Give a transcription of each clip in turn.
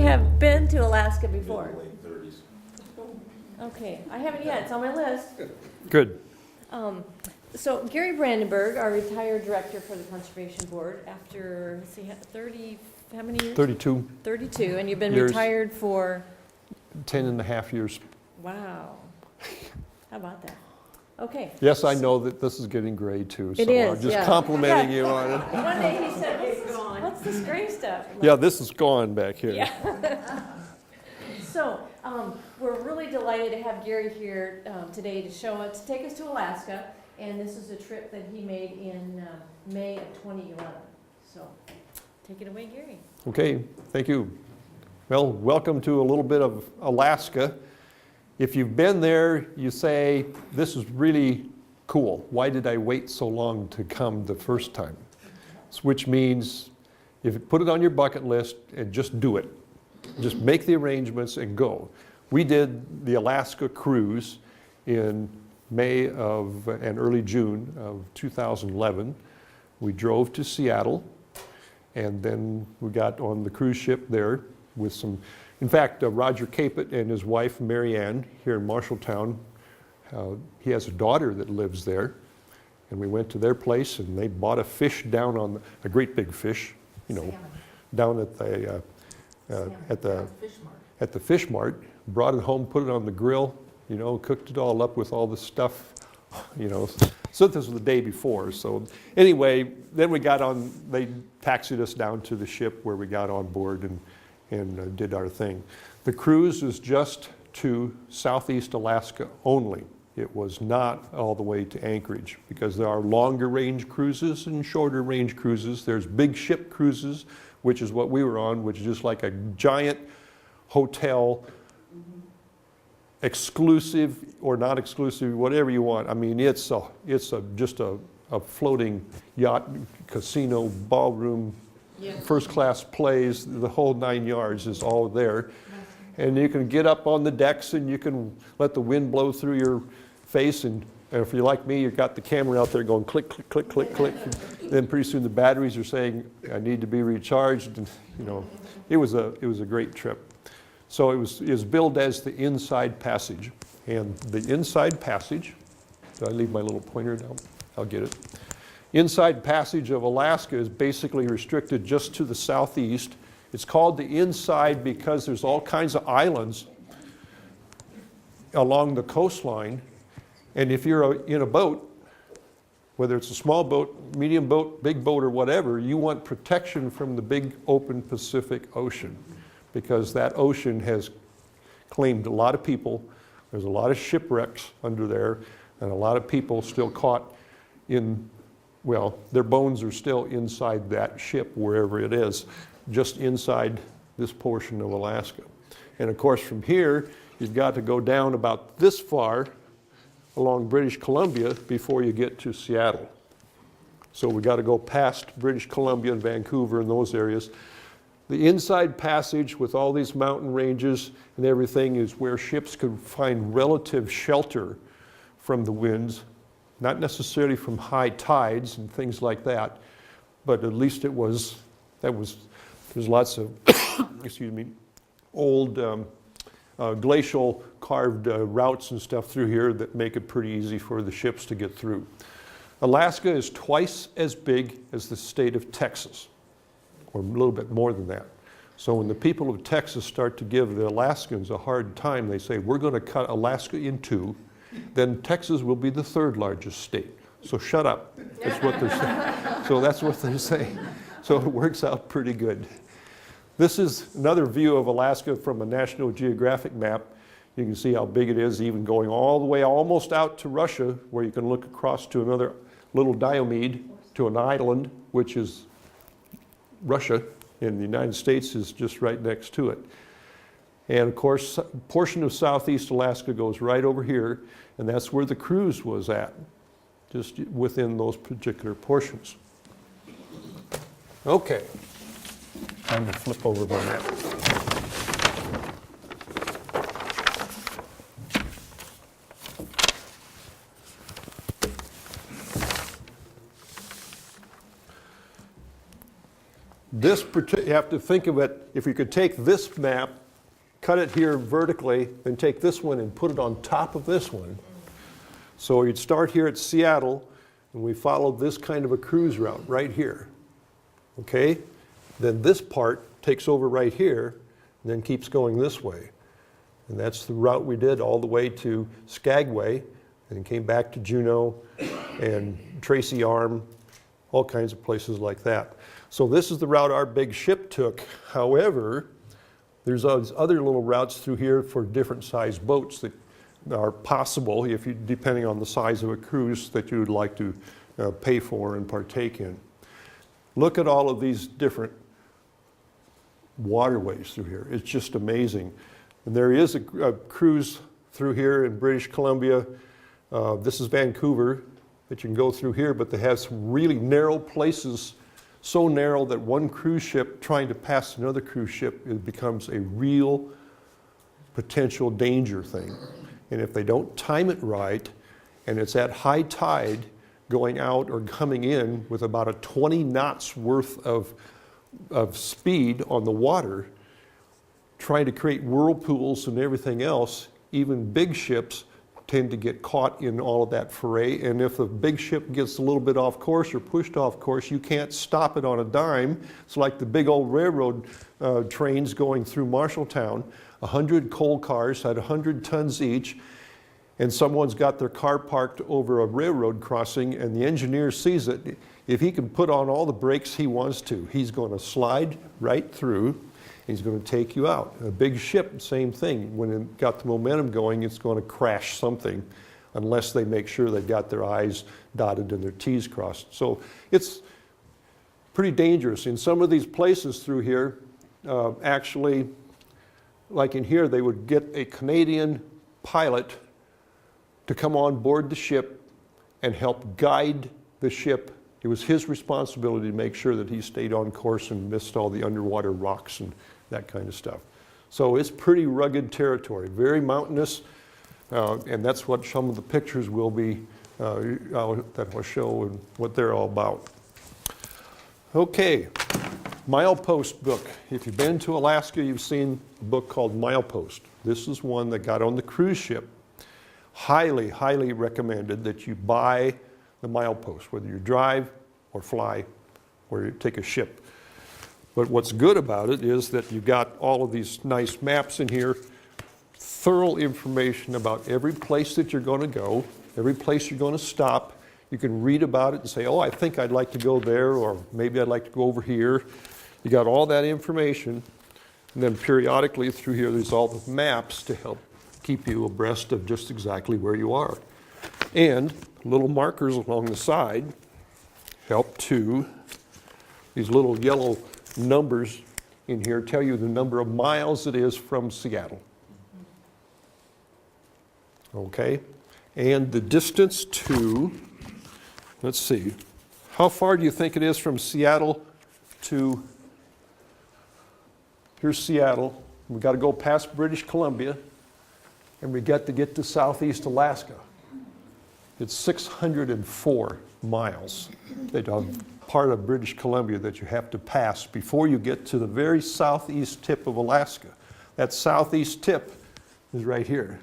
have been to Alaska before? Late 30s. Okay, I haven't yet. It's on my list. Good. So Gary Brandenburg, our retired director for the Conservation Board, after, let's see, 30, how many years? 32, 32, and you've been Years. retired for, 10 and a half years. wow. How about that? Okay. Yes, I know that this is getting gray too, so It is, I'm just yeah. complimenting you on it. One day he said, what's this gray stuff? I'm like, Yeah, this is gone back here. Yeah. So, we're really delighted to have Gary here today to take us to Alaska, and this is a trip that he made in May of 2011. So, take it away, Gary. Okay, thank you. Well, welcome to a little bit of Alaska. If you've been there, you say, this is really cool. Why did I wait so long to come the first time? Which means, if you put it on your bucket list and just do it. Just make the arrangements and go. We did the Alaska cruise in May of and early June of 2011. We drove to Seattle, and then we got on the cruise ship there with some, in fact, Roger Caput and his wife Mary Ann here in Marshalltown, he has a daughter that lives there, and we went to their place and they bought a fish down on, a great big fish, you know, down at the fish mart, brought it home, put it on the grill, you know, cooked it all up with all the stuff, you know. So this was the day before. So anyway, then we got on, they taxied us down to the ship where we got on board and did our thing. The cruise is just to Southeast Alaska only. It was not all the way to Anchorage, because there are longer range cruises and shorter range cruises. There's big ship cruises, which is what we were on, which is just like a giant hotel, exclusive or not exclusive, whatever you want. I mean, it's just a floating yacht, casino, ballroom, first class plays, the whole 9 yards is all there. And you can get up on the decks and you can let the wind blow through your face, and if you're like me, you've got the camera out there going click, click, click, click, click. Then pretty soon the batteries are saying, I need to be recharged, and you know, it was a great trip. So it was billed as the Inside Passage. And the Inside Passage, did I leave my little pointer down? I'll get it. Inside Passage of Alaska is basically restricted just to the southeast. It's called the Inside because there's all kinds of islands along the coastline. And if you're in a boat, whether it's a small boat, medium boat, big boat, or whatever, you want protection from the big open Pacific Ocean, because that ocean has claimed a lot of people. There's a lot of shipwrecks under there, and a lot of people still caught in, well, their bones are still inside that ship, wherever it is, just inside this portion of Alaska. And of course, from here, you've got to go down about this far along British Columbia before you get to Seattle. So we got to go past British Columbia and Vancouver and those areas. The Inside Passage with all these mountain ranges and everything is where ships could find relative shelter from the winds, not necessarily from high tides and things like that, but at least there's lots of, excuse me, old glacial carved routes and stuff through here that make it pretty easy for the ships to get through. Alaska is twice as big as the state of Texas, or a little bit more than that. So when the people of Texas start to give the Alaskans a hard time, they say, we're going to cut Alaska in two, then Texas will be the third largest state. So shut up. That's what they're saying. So that's what they're saying. So it works out pretty good. This is another view of Alaska from a National Geographic map. You can see how big it is, even going all the way almost out to Russia, where you can look across to another little Diomede, to an island, which is Russia, and the United States is just right next to it. And of course, a portion of Southeast Alaska goes right over here, and that's where the cruise was at, just within those particular portions. Okay. Time to flip over my map. You have to think of it, if you could take this map, cut it here vertically, then take this one and put it on top of this one. So you'd start here at Seattle, and we followed this kind of a cruise route right here. Okay? Then this part takes over right here, and then keeps going this way. And that's the route we did all the way to Skagway, and came back to Juneau and Tracy Arm, all kinds of places like that. So this is the route our big ship took. However, there's other little routes through here for different size boats that are possible, if you, depending on the size of a cruise that you would like to pay for and partake in. Look at all of these different waterways through here. It's just amazing. And there is a cruise through here in British Columbia. This is Vancouver that you can go through here, but they have some really narrow places, so narrow that one cruise ship trying to pass another cruise ship, it becomes a real potential danger thing. And if they don't time it right, and it's at high tide going out or coming in with about a 20 knots worth of speed on the water, trying to create whirlpools and everything else, even big ships tend to get caught in all of that fray. And if the big ship gets a little bit off course or pushed off course, you can't stop it on a dime. It's like the big old railroad trains going through Marshalltown. 100 coal cars had 100 tons each, and someone's got their car parked over a railroad crossing, and the engineer sees it. If he can put on all the brakes he wants to, he's going to slide right through. He's going to take you out. A big ship, same thing. When it got the momentum going, it's going to crash something unless they make sure they've got their I's dotted and their T's crossed. So it's pretty dangerous. In some of these places through here, actually, like in here, they would get a Canadian pilot to come on board the ship and help guide the ship. It was his responsibility to make sure that he stayed on course and missed all the underwater rocks and that kind of stuff. So it's pretty rugged territory, very mountainous, and that's what some of the pictures will be that will show and what they're all about. Okay, Milepost book. If you've been to Alaska, you've seen a book called Milepost. This is one that got on the cruise ship. Highly, highly recommended that you buy the Milepost, whether you drive or fly or you take a ship. But what's good about it is that you've got all of these nice maps in here, thorough information about every place that you're going to go, every place you're going to stop. You can read about it and say, oh, I think I'd like to go there, or maybe I'd like to go over here. You got all that information, and then periodically through here there's all the maps to help keep you abreast of just exactly where you are. And little markers along the side help to, these little yellow numbers in here tell you the number of miles it is from Seattle. Okay? And the distance to, let's see, how far do you think it is from Seattle to, here's Seattle. We've got to go past British Columbia, and we get to southeast Alaska. It's 604 miles that are part of British Columbia that you have to pass before you get to the very southeast tip of Alaska. That southeast tip is right here.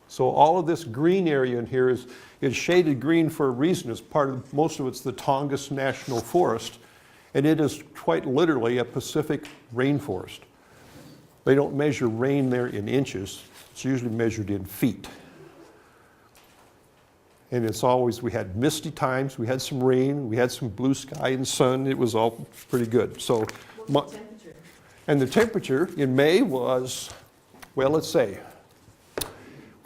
So all of this green area in here is shaded green for a reason. It's part of, most of it's the Tongass National Forest, and it is quite literally a Pacific rainforest. They don't measure rain there in inches. It's usually measured in feet. And it's always, we had misty times, we had some rain, we had some blue sky and sun. It was all pretty good. So, What's the temperature? And the temperature in May was, well, let's say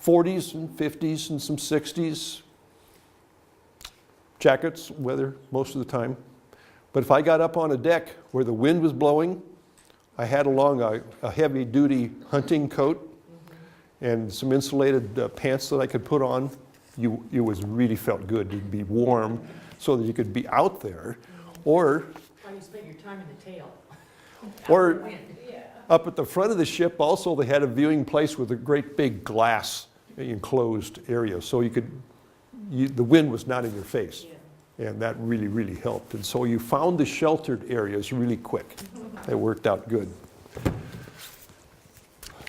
40s and 50s and some 60s. Jackets, weather most of the time. But if I got up on a deck where the wind was blowing, I had along a heavy-duty hunting coat and some insulated pants that I could put on. You was really felt good to be warm so that you could be out there. Or Why you spend your time in the tail? Or up at the front of the ship also they had a viewing place with a great big glass enclosed area, so you could, the wind was not in your face. And that really, really helped. And so you found the sheltered areas really quick. It worked out good.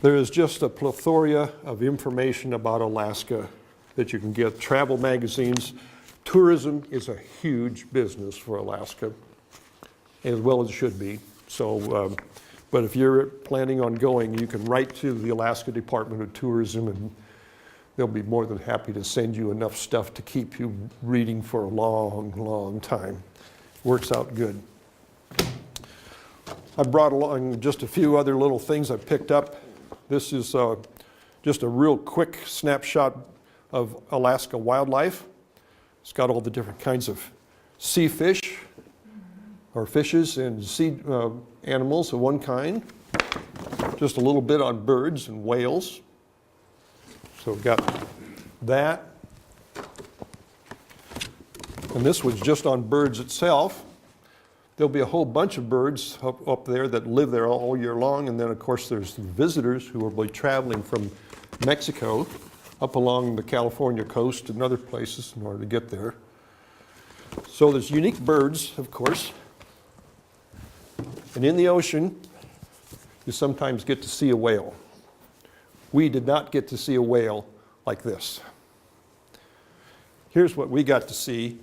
There is just a plethora of information about Alaska that you can get. Travel magazines. Tourism is a huge business for Alaska, as well as it should be. So, but if you're planning on going, you can write to the Alaska Department of Tourism, and they'll be more than happy to send you enough stuff to keep you reading for a long, long time. Works out good. I brought along just a few other little things I picked up. This is just a real quick snapshot of Alaska wildlife. It's got all the different kinds of sea fish, or fishes, and sea animals of one kind. Just a little bit on birds and whales. So we've got that. And this was just on birds itself. There'll be a whole bunch of birds up there that live there all year long. And then, of course, there's the visitors who will be traveling from Mexico up along the California coast and other places in order to get there. So there's unique birds, of course. And in the ocean, you sometimes get to see a whale. We did not get to see a whale like this. Here's what we got to see.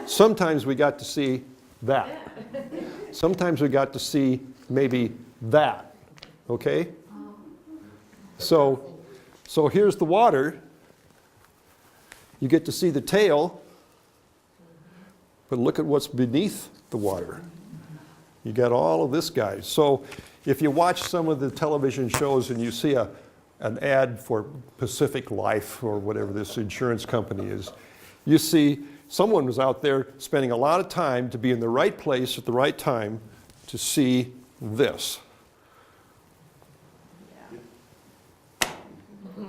Sometimes we got to see that. Sometimes we got to see maybe that. Okay? So here's the water. You get to see the tail, but look at what's beneath the water. You got all of this, guys. So if you watch some of the television shows and you see an ad for Pacific Life or whatever this insurance company is, you see someone was out there spending a lot of time to be in the right place at the right time to see this.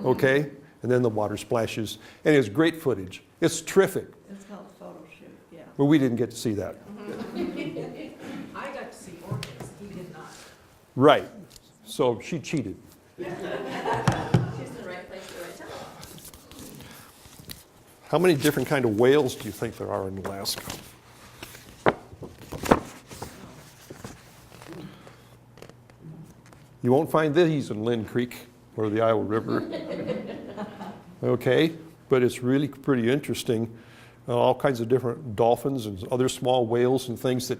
Okay? And then the water splashes. And it's great footage. It's terrific. It's called a photo shoot, yeah. But we didn't get to see that. I got to see orcas, he did not. Right. So she cheated. She's in the right place at the right time. How many different kind of whales do you think there are in Alaska? You won't find these in Lynn Creek or the Iowa River. Okay, but it's really pretty interesting. All kinds of different dolphins and other small whales and things that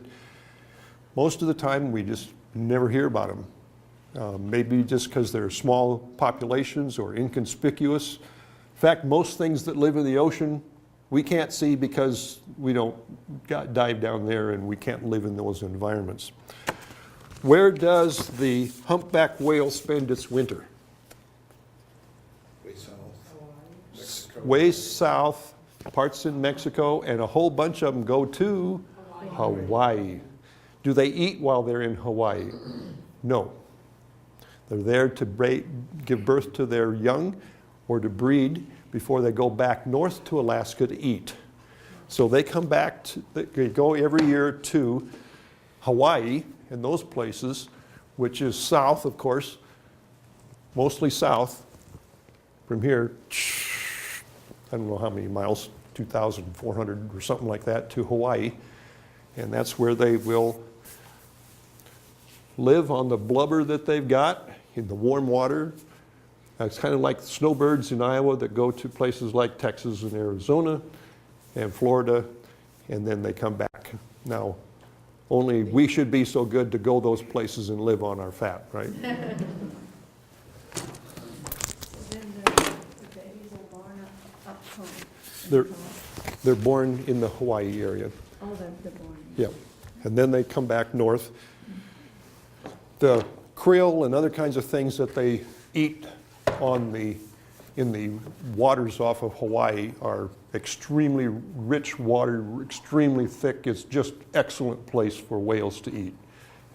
most of the time we just never hear about them. Maybe just because they're small populations or inconspicuous. In fact, most things that live in the ocean we can't see because we don't dive down there and we can't live in those environments. Where does the humpback whale spend its winter? Way south. Mexico. Way south, parts in Mexico, and a whole bunch of them go to Hawaii. Do they eat while they're in Hawaii? No. They're there to give birth to their young or to breed before they go back north to Alaska to eat. So they come back, they go every year to Hawaii and those places, which is south, of course, mostly south from here. I don't know how many miles, 2,400 or something like that, to Hawaii. And that's where they will live on the blubber that they've got in the warm water. It's kind of like snowbirds in Iowa that go to places like Texas and Arizona and Florida, and then they come back. Now, only we should be so good to go those places and live on our fat, right? Then the babies are born up home. They're born in the Hawaii area. Oh, they're born. Yeah, and then they come back north. The krill and other kinds of things that they eat in the waters off of Hawaii are extremely rich water, extremely thick. It's just excellent place for whales to eat.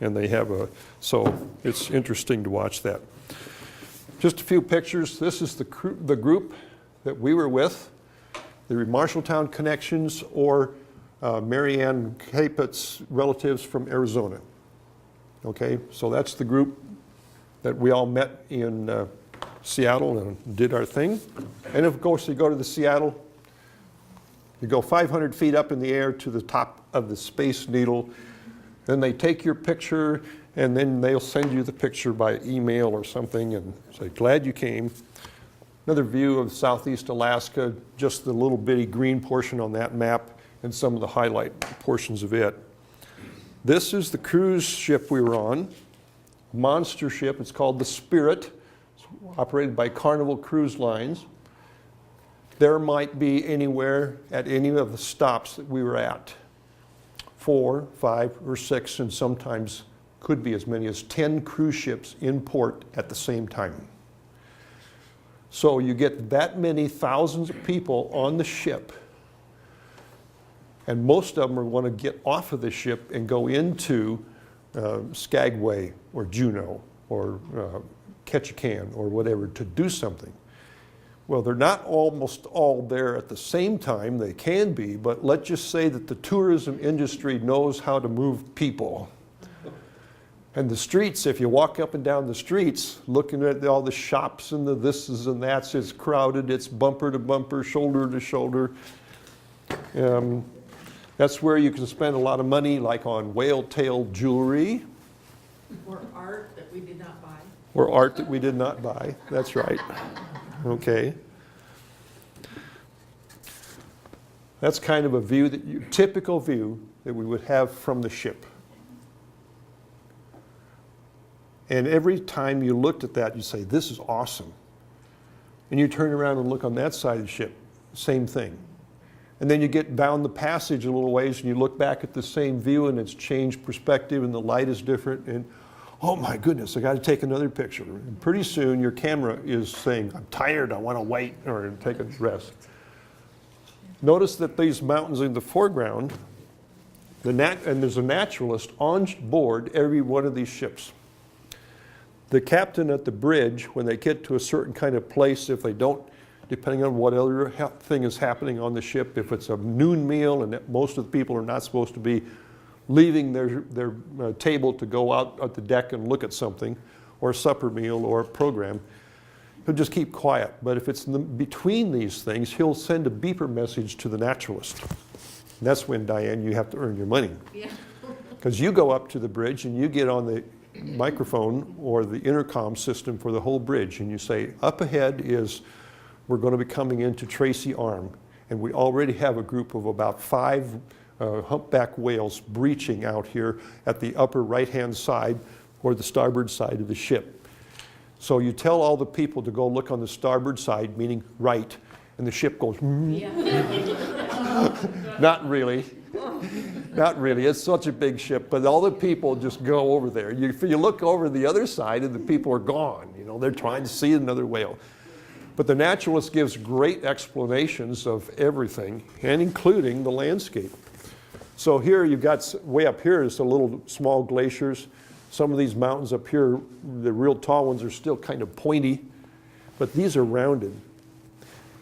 And they have so it's interesting to watch that. Just a few pictures. This is the group that we were with, the Marshalltown Connections, or Mary Ann Capet's relatives from Arizona. Okay, so that's the group that we all met in Seattle and did our thing. And of course, you go to the Seattle, you go 500 feet up in the air to the top of the Space Needle. Then they take your picture, and then they'll send you the picture by email or something and say, glad you came. Another view of southeast Alaska, just the little bitty green portion on that map and some of the highlight portions of it. This is the cruise ship we were on, monster ship. It's called the Spirit. It's operated by Carnival Cruise Lines. There might be anywhere at any of the stops that we were at, 4, 5, or 6, and sometimes could be as many as 10 cruise ships in port at the same time. So you get that many thousands of people on the ship, and most of them want to get off of the ship and go into Skagway or Juneau or Ketchikan or whatever to do something. Well, they're not almost all there at the same time. They can be, but let's just say that the tourism industry knows how to move people. And the streets, if you walk up and down the streets, looking at all the shops and the thises and that's, it's crowded, it's bumper to bumper, shoulder to shoulder. That's where you can spend a lot of money, like on whale tail jewelry. Or art that we did not buy. Or art that we did not buy. That's right. Okay. That's kind of a view typical view that we would have from the ship. And every time you looked at that, you say, this is awesome. And you turn around and look on that side of the ship, same thing. And then you get down the passage a little ways and you look back at the same view and it's changed perspective and the light is different and oh my goodness, I got to take another picture. And pretty soon your camera is saying, I'm tired, I want to wait or take a rest. Notice that these mountains in the foreground, and there's a naturalist on board every one of these ships. The captain at the bridge, when they get to a certain kind of place, if they don't, depending on what other thing is happening on the ship, if it's a noon meal and most of the people are not supposed to be leaving their table to go out at the deck and look at something, or a supper meal or a program, he'll just keep quiet. But if it's between these things, he'll send a beeper message to the naturalist. And that's when, Diane, you have to earn your money. Yeah. Because you go up to the bridge and you get on the microphone or the intercom system for the whole bridge and you say, up ahead we're going to be coming into Tracy Arm. And we already have a group of about 5 humpback whales breaching out here at the upper right-hand side or the starboard side of the ship. So you tell all the people to go look on the starboard side, meaning right, and the ship goes, Not really. Not really. It's such a big ship, but all the people just go over there. You look over the other side and the people are gone. You know, they're trying to see another whale. But the naturalist gives great explanations of everything, and including the landscape. So here you've got, way up here is the little small glaciers. Some of these mountains up here, the real tall ones are still kind of pointy, but these are rounded.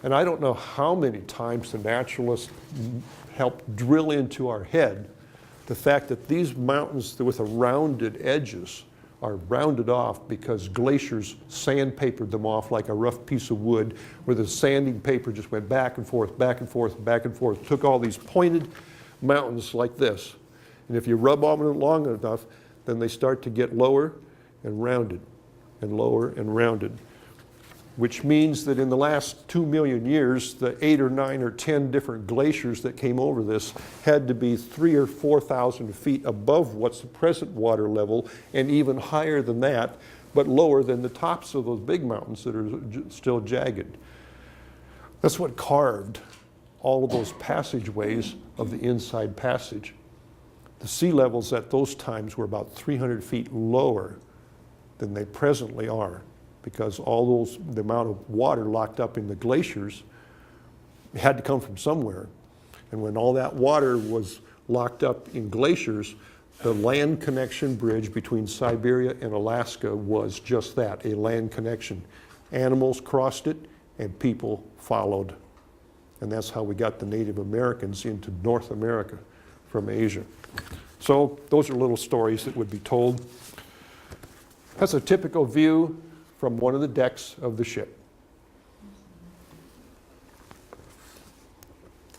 And I don't know how many times the naturalists helped drill into our head the fact that these mountains with the rounded edges are rounded off because glaciers sandpapered them off like a rough piece of wood, where the sanding paper just went back and forth, back and forth, back and forth, took all these pointed mountains like this. And if you rub on them long enough, then they start to get lower and rounded and lower and rounded, which means that in the last 2 million years, the 8 or 9 or 10 different glaciers that came over this had to be 3,000 or 4,000 feet above what's the present water level, and even higher than that, but lower than the tops of those big mountains that are still jagged. That's what carved all of those passageways of the inside passage. The sea levels at those times were about 300 feet lower than they presently are, because the amount of water locked up in the glaciers had to come from somewhere. And when all that water was locked up in glaciers, the land connection bridge between Siberia and Alaska was just that, a land connection. Animals crossed it and people followed. And that's how we got the Native Americans into North America from Asia. So those are little stories that would be told. That's a typical view from one of the decks of the ship.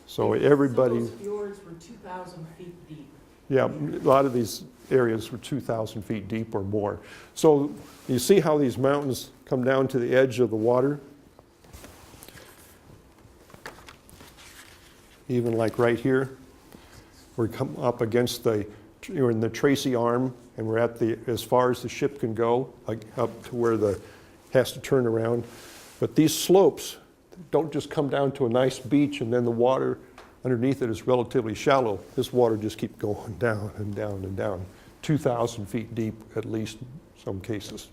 So everybody, Those fjords were 2,000 feet deep. yeah, a lot of these areas were 2,000 feet deep or more. So you see how these mountains come down to the edge of the water? Even like right here, we come up against you're in the Tracy Arm, and we're at as far as the ship can go, like up to where has to turn around. But these slopes don't just come down to a nice beach and then the water underneath it is relatively shallow. This water just keeps going down and down and down, 2,000 feet deep at least in some cases.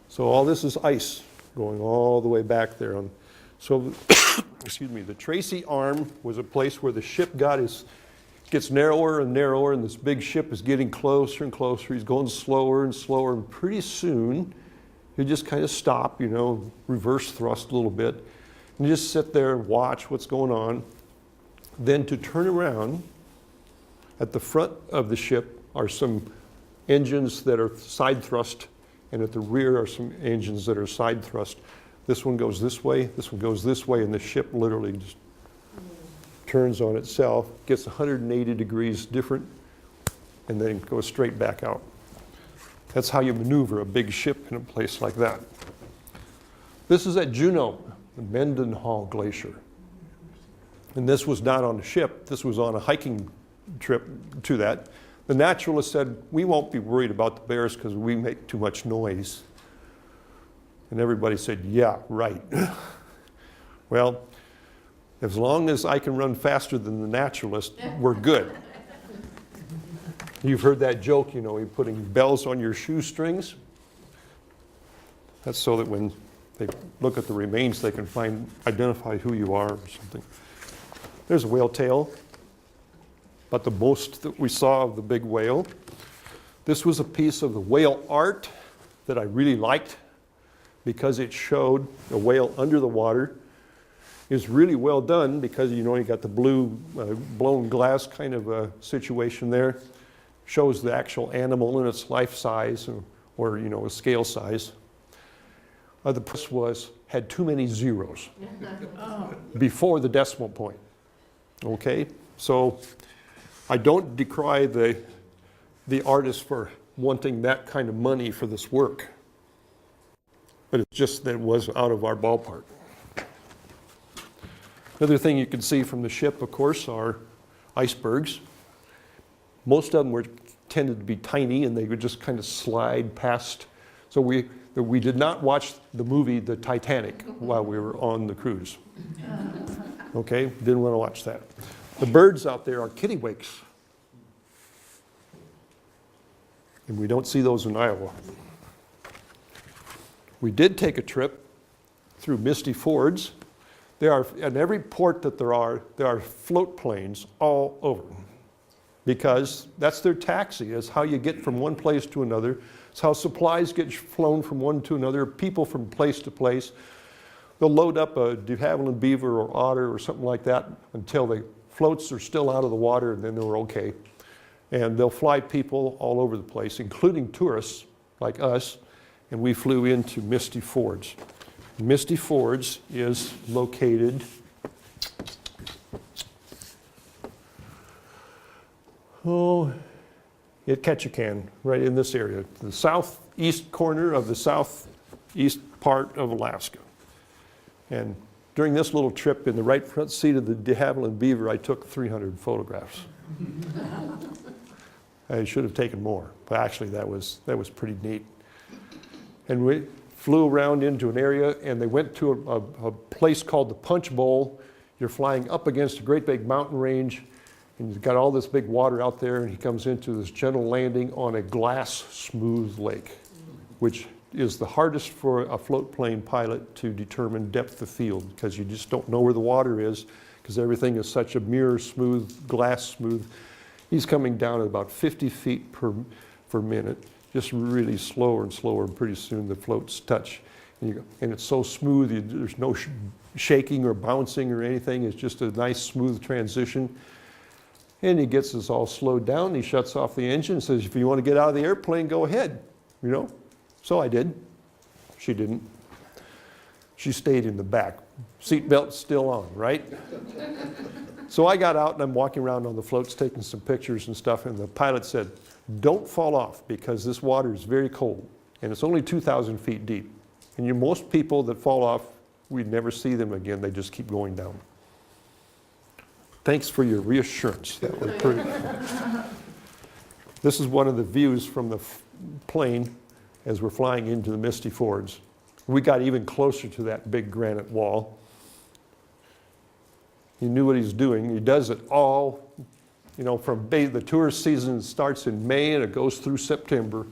So all this is ice going all the way back there. So, excuse me, the Tracy Arm was a place where the ship gets narrower and narrower, and this big ship is getting closer and closer. He's going slower and slower, and pretty soon you just kind of stop, reverse thrust a little bit, and you just sit there and watch what's going on. Then to turn around, at the front of the ship are some engines that are side thrust, and at the rear are some engines that are side thrust. This one goes this way, this one goes this way, and the ship literally just turns on itself, gets 180 degrees different, and then goes straight back out. That's how you maneuver a big ship in a place like that. This is at Juneau, the Mendenhall Glacier. And this was not on a ship, this was on a hiking trip to that. The naturalist said, we won't be worried about the bears because we make too much noise. And everybody said, yeah, right. Well, as long as I can run faster than the naturalist, we're good. You've heard that joke, you're putting bells on your shoestrings. That's so that when they look at the remains, they can identify who you are or something. There's a whale tail, but the most that we saw of the big whale. This was a piece of the whale art that I really liked because it showed a whale under the water. Is really well done because you got the blue blown glass kind of a situation there. Shows the actual animal in its life size or a scale size. The press had too many zeros before the decimal point. Okay, so I don't decry the artist for wanting that kind of money for this work, but it's just that it was out of our ballpark. Another thing you can see from the ship, of course, are icebergs. Most of them tended to be tiny, and they would just kind of slide past. So we did not watch the movie The Titanic while we were on the cruise. Okay, didn't want to watch that. The birds out there are kittiwakes. And we don't see those in Iowa. We did take a trip through misty fords. In every port that there are float planes all over, because that's their taxi. It's how you get from one place to another. It's how supplies get flown from one to another, people from place to place. They'll load up a de Havilland beaver or otter or something like that until the floats are still out of the water, and then they're okay. And they'll fly people all over the place, including tourists like us, and we flew into Misty Fords. Misty Fords is located at Ketchikan, right in this area, the southeast corner of the southeast part of Alaska. And during this little trip, in the right front seat of the de Havilland Beaver, I took 300 photographs. I should have taken more, but actually that was pretty neat. And we flew around into an area, and they went to a place called the Punch Bowl. You're flying up against a great big mountain range, and you've got all this big water out there, and he comes into this gentle landing on a glass smooth lake, which is the hardest for a float plane pilot to determine depth of field, because you just don't know where the water is, because everything is such a mirror smooth, glass smooth. He's coming down at about 50 feet per minute, just really slower and slower, and pretty soon the floats touch. And it's so smooth, there's no shaking or bouncing or anything. It's just a nice smooth transition. And he gets us all slowed down. He shuts off the engine and says, if you want to get out of the airplane, go ahead. you know? So I did. She didn't. She stayed in the back. Seatbelt still on, right? So I got out and I'm walking around on the floats taking some pictures and stuff, and the pilot said, don't fall off because this water is very cold and it's only 2,000 feet deep. And most people that fall off, we'd never see them again. They just keep going down. Thanks for your reassurance. That was pretty. This is one of the views from the plane as we're flying into the Misty Fords. We got even closer to that big granite wall. He knew what he's doing. He does it all, you know, from the tourist season starts in May and it goes through September.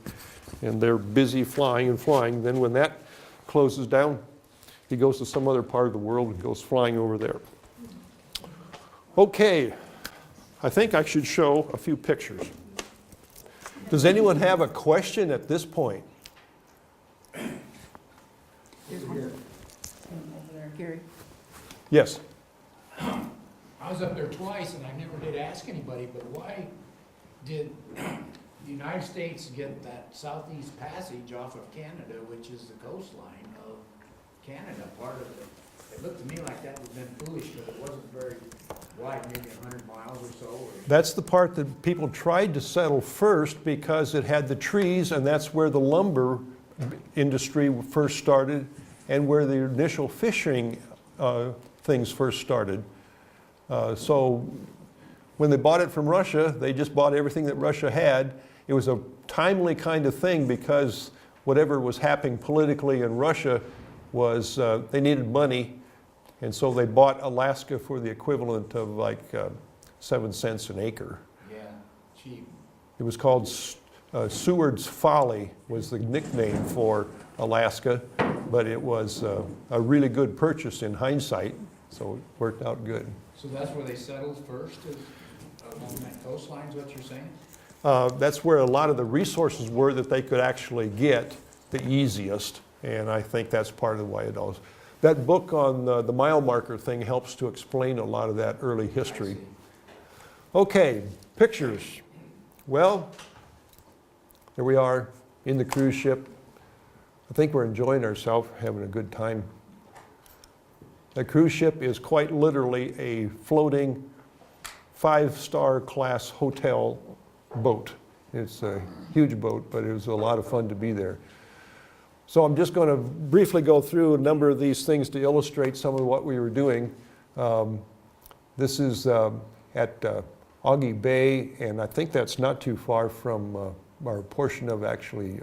And they're busy flying and flying. Then when that closes down, he goes to some other part of the world and goes flying over there. Okay, I think I should show a few pictures. Does anyone have a question at this point? Over there, Gary. Yes. I was up there twice and I never did ask anybody, but why did the United States get that southeast passage off of Canada, which is the coastline of Canada, part of it? It looked to me like that would have been foolish because it wasn't very wide, maybe 100 miles or so. That's the part that people tried to settle first because it had the trees, and that's where the lumber industry first started and where the initial fishing things first started. So when they bought it from Russia, they just bought everything that Russia had. It was a timely kind of thing because whatever was happening politically in Russia was they needed money, and so they bought Alaska for the equivalent of like 7 cents an acre. Yeah, cheap. It was called Seward's Folly was the nickname for Alaska, but it was a really good purchase in hindsight, so it worked out good. So that's where they settled first, is along that coastline, is what you're saying? That's where a lot of the resources were that they could actually get the easiest, and I think that's part of why it all. That book on the mile marker thing helps to explain a lot of that early history. Okay, pictures. Well, here we are in the cruise ship. I think we're enjoying ourselves, having a good time. The cruise ship is quite literally a floating 5-star class hotel boat. It's a huge boat, but it was a lot of fun to be there. So I'm just going to briefly go through a number of these things to illustrate some of what we were doing. This is at Augie Bay, and I think that's not too far from our portion of actually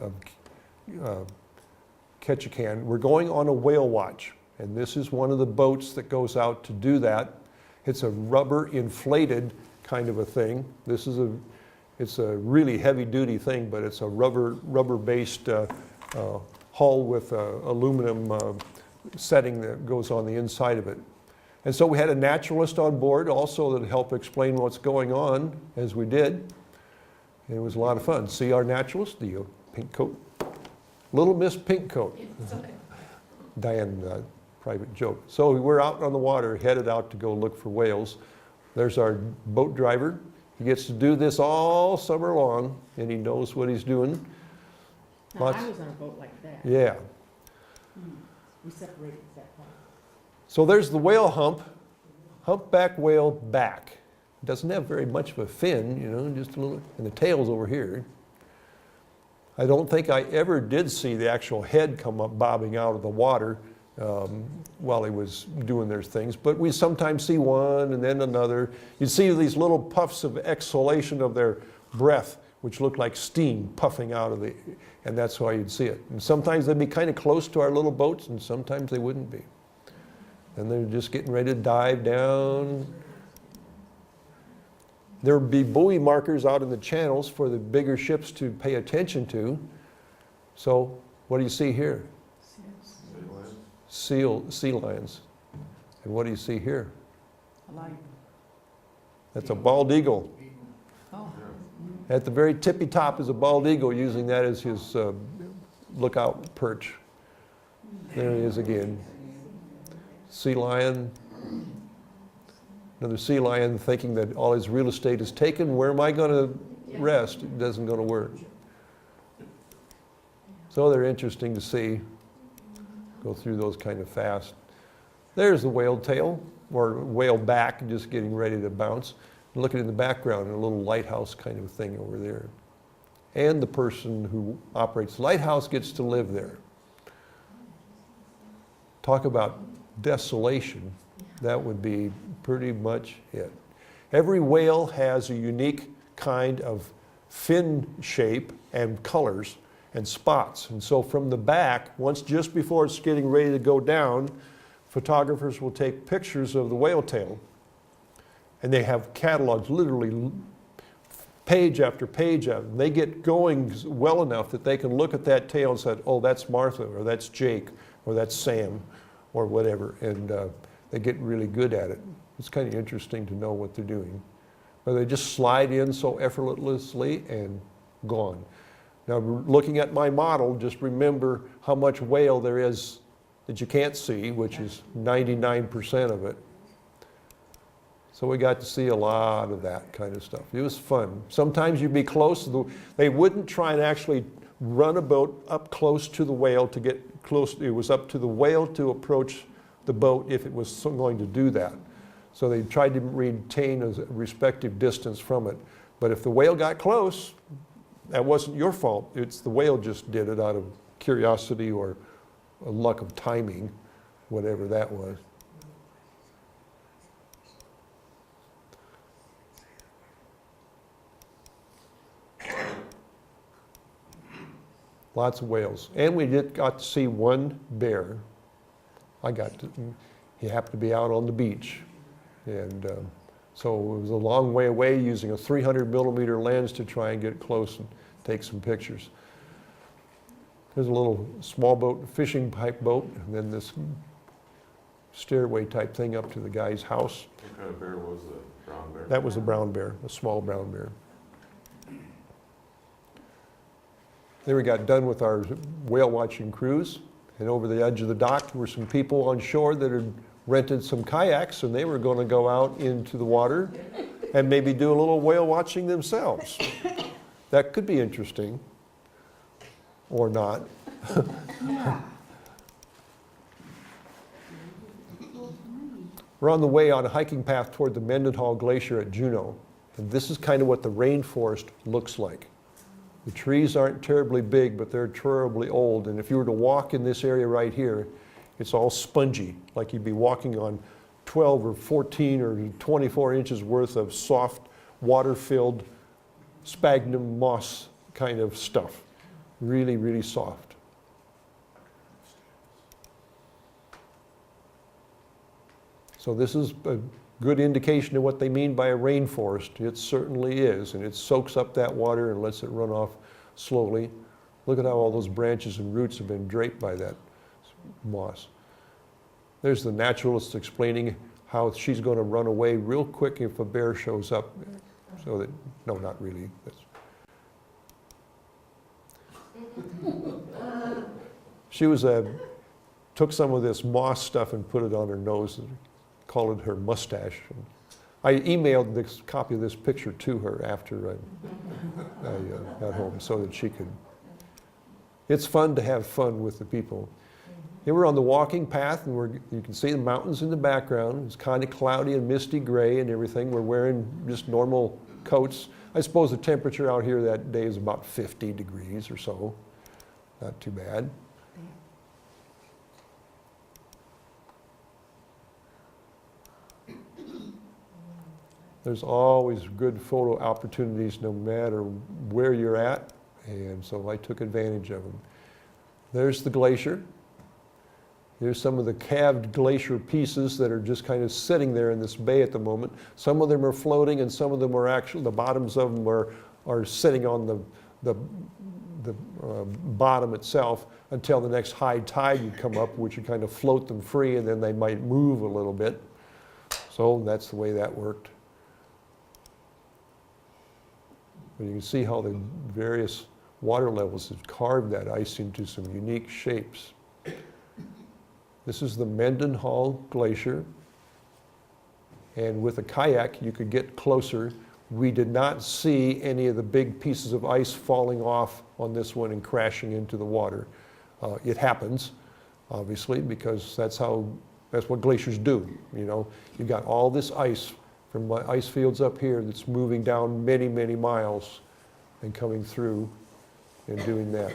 Ketchikan. We're going on a whale watch, and this is one of the boats that goes out to do that. It's a rubber inflated kind of a thing. It's a really heavy duty thing, but it's a rubber based hull with aluminum setting that goes on the inside of it. And so we had a naturalist on board also that helped explain what's going on as we did. It was a lot of fun. See our naturalist, the pink coat. Little Miss Pink Coat. Diane, private joke. So we're out on the water, headed out to go look for whales. There's our boat driver. He gets to do this all summer long, and he knows what he's doing. Now, I was on a boat like that. Yeah. We separated at that point. So there's the whale hump, humpback whale back. Doesn't have very much of a fin, you know, just a little, and the tail's over here. I don't think I ever did see the actual head come up bobbing out of the water while he was doing their things, but we sometimes see one and then another. You see these little puffs of exhalation of their breath, which look like steam puffing out of and that's why you'd see it. And sometimes they'd be kind of close to our little boats, and sometimes they wouldn't be. And they're just getting ready to dive down. There would be buoy markers out in the channels for the bigger ships to pay attention to. So what do you see here? Sea lions. And what do you see here? That's a bald eagle. Oh. At the very tippy top is a bald eagle, using that as his lookout perch. There he is again. Sea lion. Another sea lion thinking that all his real estate is taken. Where am I going to rest? It doesn't go to work. So they're interesting to see. Go through those kind of fast. There's the whale tail, or whale back, just getting ready to bounce. And looking in the background, a little lighthouse kind of thing over there. And the person who operates the lighthouse gets to live there. Talk about desolation. That would be pretty much it. Every whale has a unique kind of fin shape and colors and spots. And so from the back, once just before it's getting ready to go down, photographers will take pictures of the whale tail. And they have catalogs, literally page after page of them. They get going well enough that they can look at that tail and say, oh, that's Martha, or that's Jake, or that's Sam, or whatever. And they get really good at it. It's kind of interesting to know what they're doing. But they just slide in so effortlessly and gone. Now, looking at my model, just remember how much whale there is that you can't see, which is 99% of it. So we got to see a lot of that kind of stuff. It was fun. Sometimes you'd be close. They wouldn't try and actually run a boat up close to the whale to get close. It was up to the whale to approach the boat if it was going to do that. So they tried to retain a respective distance from it. But if the whale got close, that wasn't your fault. It's the whale just did it out of curiosity or a luck of timing, whatever that was. Lots of whales. And we got to see one bear. He happened to be out on the beach. And so it was a long way away using a 300 millimeter lens to try and get close and take some pictures. There's a little small boat, fishing pipe boat, and then this stairway type thing up to the guy's house. What kind of bear was the brown bear? That was a brown bear, a small brown bear. Then we got done with our whale watching cruise, and over the edge of the dock were some people on shore that had rented some kayaks, and they were going to go out into the water and maybe do a little whale watching themselves. That could be interesting, or not. We're on the way on a hiking path toward the Mendenhall Glacier at Juneau, and this is kind of what the rainforest looks like. The trees aren't terribly big, but they're terribly old, and if you were to walk in this area right here, it's all spongy, like you'd be walking on 12 or 14 or 24 inches worth of soft, water-filled sphagnum moss kind of stuff. Really, really soft. So this is a good indication of what they mean by a rainforest. It certainly is, and it soaks up that water and lets it run off slowly. Look at how all those branches and roots have been draped by that moss. There's the naturalist explaining how she's going to run away real quick if a bear shows up. So that, no, not really. She was took some of this moss stuff and put it on her nose and called it her mustache. I emailed this copy of this picture to her after I got home so that she could. It's fun to have fun with the people. Here we're on the walking path, and you can see the mountains in the background. It's kind of cloudy and misty gray and everything. We're wearing just normal coats. I suppose the temperature out here that day is about 50 degrees or so. Not too bad. There's always good photo opportunities no matter where you're at, and so I took advantage of them. There's the glacier. Here's some of the calved glacier pieces that are just kind of sitting there in this bay at the moment. Some of them are floating, and some of them are actually, the bottoms of them are sitting on the bottom itself until the next high tide would come up, which would kind of float them free, and then they might move a little bit. So that's the way that worked. But you can see how the various water levels have carved that ice into some unique shapes. This is the Mendenhall Glacier. And with a kayak, you could get closer We did not see any of the big pieces of ice falling off on this one and crashing into the water. It happens, obviously, because that's what glaciers do. You know, you got all this ice from my ice fields up here that's moving down many, many miles and coming through and doing that.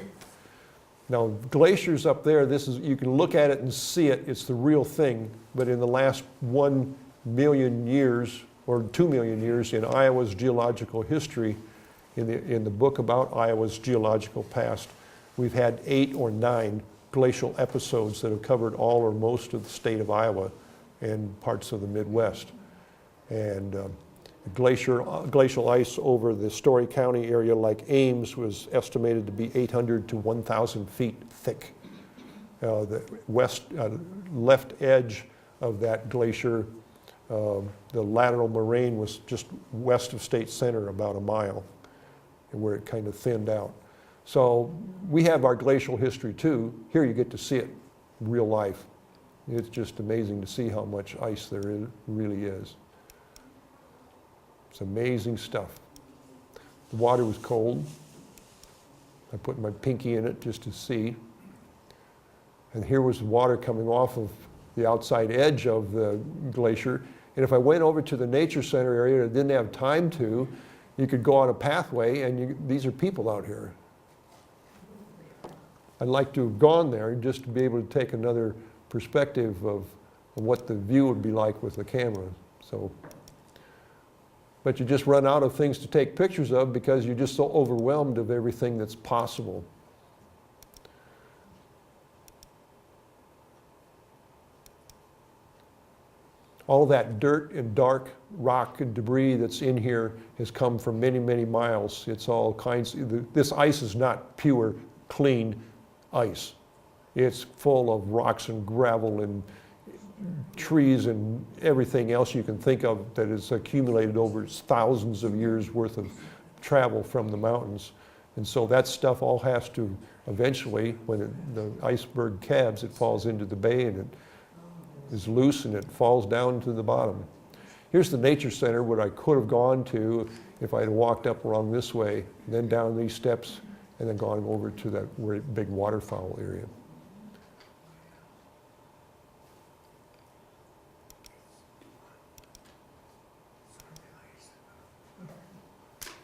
Now, glaciers up there, you can look at it and see it, it's the real thing, but in the last 1 million years or 2 million years in Iowa's geological history, in the book about Iowa's geological past, we've had 8 or 9 glacial episodes that have covered all or most of the state of Iowa and parts of the Midwest. And glacial ice over the Story County area like Ames was estimated to be 800 to 1,000 feet thick. The left edge of that glacier, the lateral moraine was just west of State Center about a mile, and where it kind of thinned out. So we have our glacial history too. Here you get to see it in real life. It's just amazing to see how much ice there really is. It's amazing stuff. The water was cold. I put my pinky in it just to see. And here was the water coming off of the outside edge of the glacier. And if I went over to the nature center area and didn't have time to, you could go on a pathway and these are people out here. I'd like to have gone there just to be able to take another perspective of what the view would be like with the camera. But you just run out of things to take pictures of because you're just so overwhelmed of everything that's possible. All of that dirt and dark rock and debris that's in here has come from many, many miles. It's all kinds. This ice is not pure, clean ice. It's full of rocks and gravel and trees and everything else you can think of that is accumulated over thousands of years worth of travel from the mountains. And so that stuff all has to eventually, when the iceberg calves, it falls into the bay and it is loose and it falls down to the bottom. Here's the nature center, what I could have gone to if I had walked up along this way, then down these steps, and then gone over to that big waterfowl area.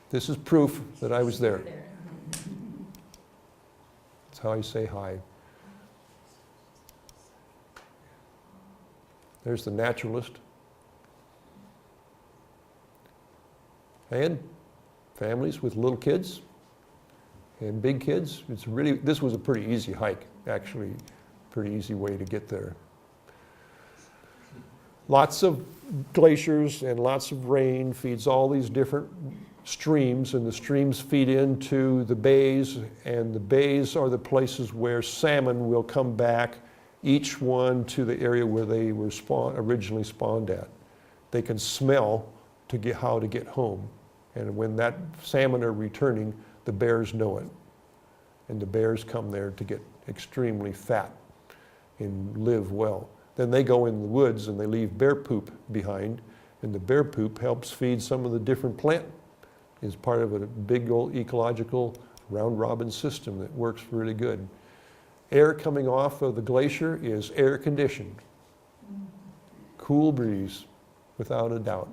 This is proof that I was there. That's how I say hi. There's the naturalist. And families with little kids and big kids. This was a pretty easy hike, actually, pretty easy way to get there. Lots of glaciers and lots of rain feeds all these different streams, and the streams feed into the bays, and the bays are the places where salmon will come back, each one to the area where they were originally spawned at. They can smell how to get home, and when that salmon are returning, the bears know it, and the bears come there to get extremely fat and live well. Then they go in the woods and they leave bear poop behind, and the bear poop helps feed some of the different plant. Is part of a big old ecological round-robin system that works really good. Air coming off of the glacier is air conditioned. Cool breeze, without a doubt.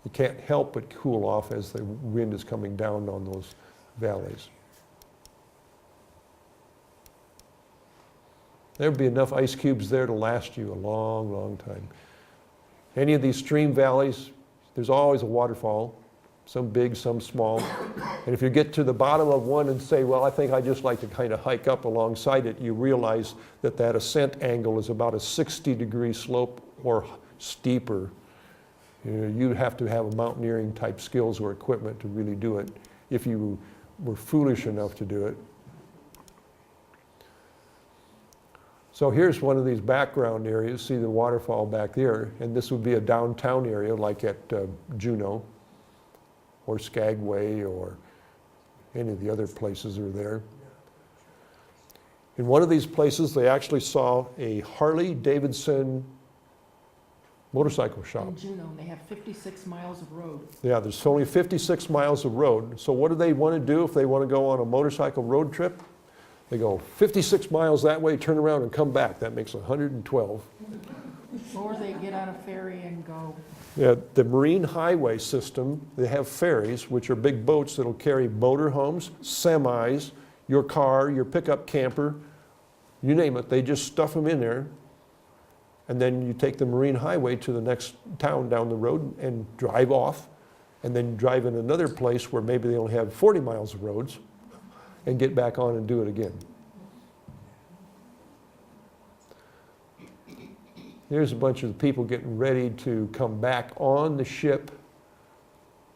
You can't help but cool off as the wind is coming down on those valleys. There'd be enough ice cubes there to last you a long, long time. Any of these stream valleys, there's always a waterfall. Some big, some small. And if you get to the bottom of one and say, well, I think I'd just like to kind of hike up alongside it, you realize that that ascent angle is about a 60-degree slope or steeper. You'd have to have a mountaineering type skills or equipment to really do it if you were foolish enough to do it. So here's one of these background areas. See the waterfall back there, and this would be a downtown area like at Juneau or Skagway or any of the other places are there. In one of these places, they actually saw a Harley-Davidson motorcycle shop. In Juneau, they have 56 miles of road. Yeah, there's only 56 miles of road. So what do they want to do if they want to go on a motorcycle road trip? They go 56 miles that way, turn around and come back. That makes 112. Or they get on a ferry and go. Yeah, the marine highway system, they have ferries, which are big boats that'll carry motor homes, semis, your car, your pickup camper, you name it. They just stuff them in there. And then you take the marine highway to the next town down the road and drive off. And then drive in another place where maybe they only have 40 miles of roads and get back on and do it again. Here's a bunch of the people getting ready to come back on the ship,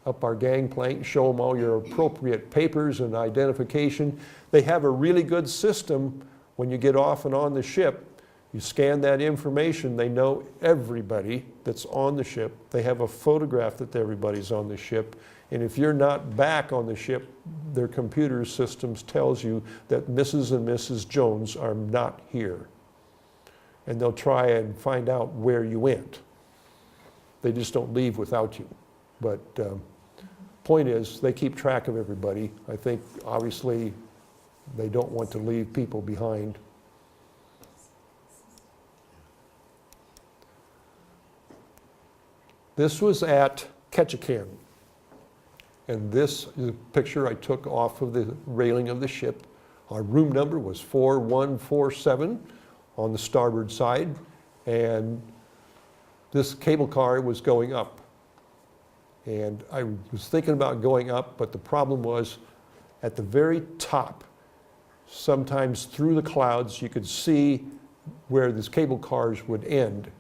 up our gangplank, show them all your appropriate papers and identification. They have a really good system when you get off and on the ship. You scan that information, they know everybody that's on the ship. They have a photograph that everybody's on the ship. And if you're not back on the ship, their computer systems tells you that Mrs. and Mrs. Jones are not here. And they'll try and find out where you went. They just don't leave without you. But point is, they keep track of everybody. I think, obviously, they don't want to leave people behind. This was at Ketchikan. And this is a picture I took off of the railing of the ship. Our room number was 4147 on the starboard side. And this cable car was going up. And I was thinking about going up, but the problem was at the very top, sometimes through the clouds, you could see where these cable cars would end.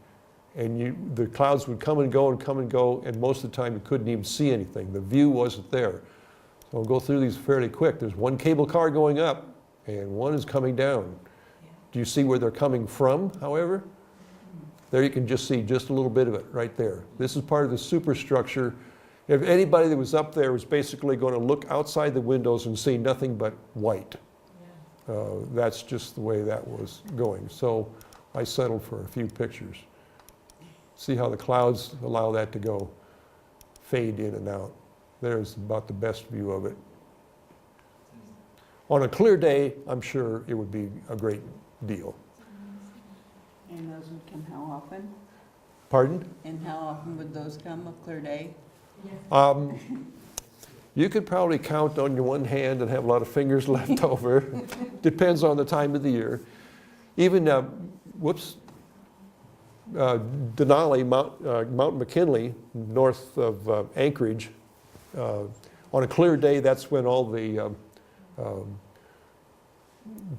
And the clouds would come and go and come and go, and most of the time you couldn't even see anything. The view wasn't there. So I'll go through these fairly quick. There's one cable car going up, and one is coming down. Do you see where they're coming from, however? There you can just see just a little bit of it right there. This is part of the superstructure. If anybody that was up there was basically going to look outside the windows and see nothing but white. That's just the way that was going. So I settled for a few pictures. See how the clouds allow that to go, fade in and out. There's about the best view of it. On a clear day, I'm sure it would be a great deal. And those would come how often? Pardon? And how often would those come, a clear day? You could probably count on your one hand and have a lot of fingers left over. Depends on the time of the year. Even, Denali, Mount McKinley, north of Anchorage, on a clear day, that's when all the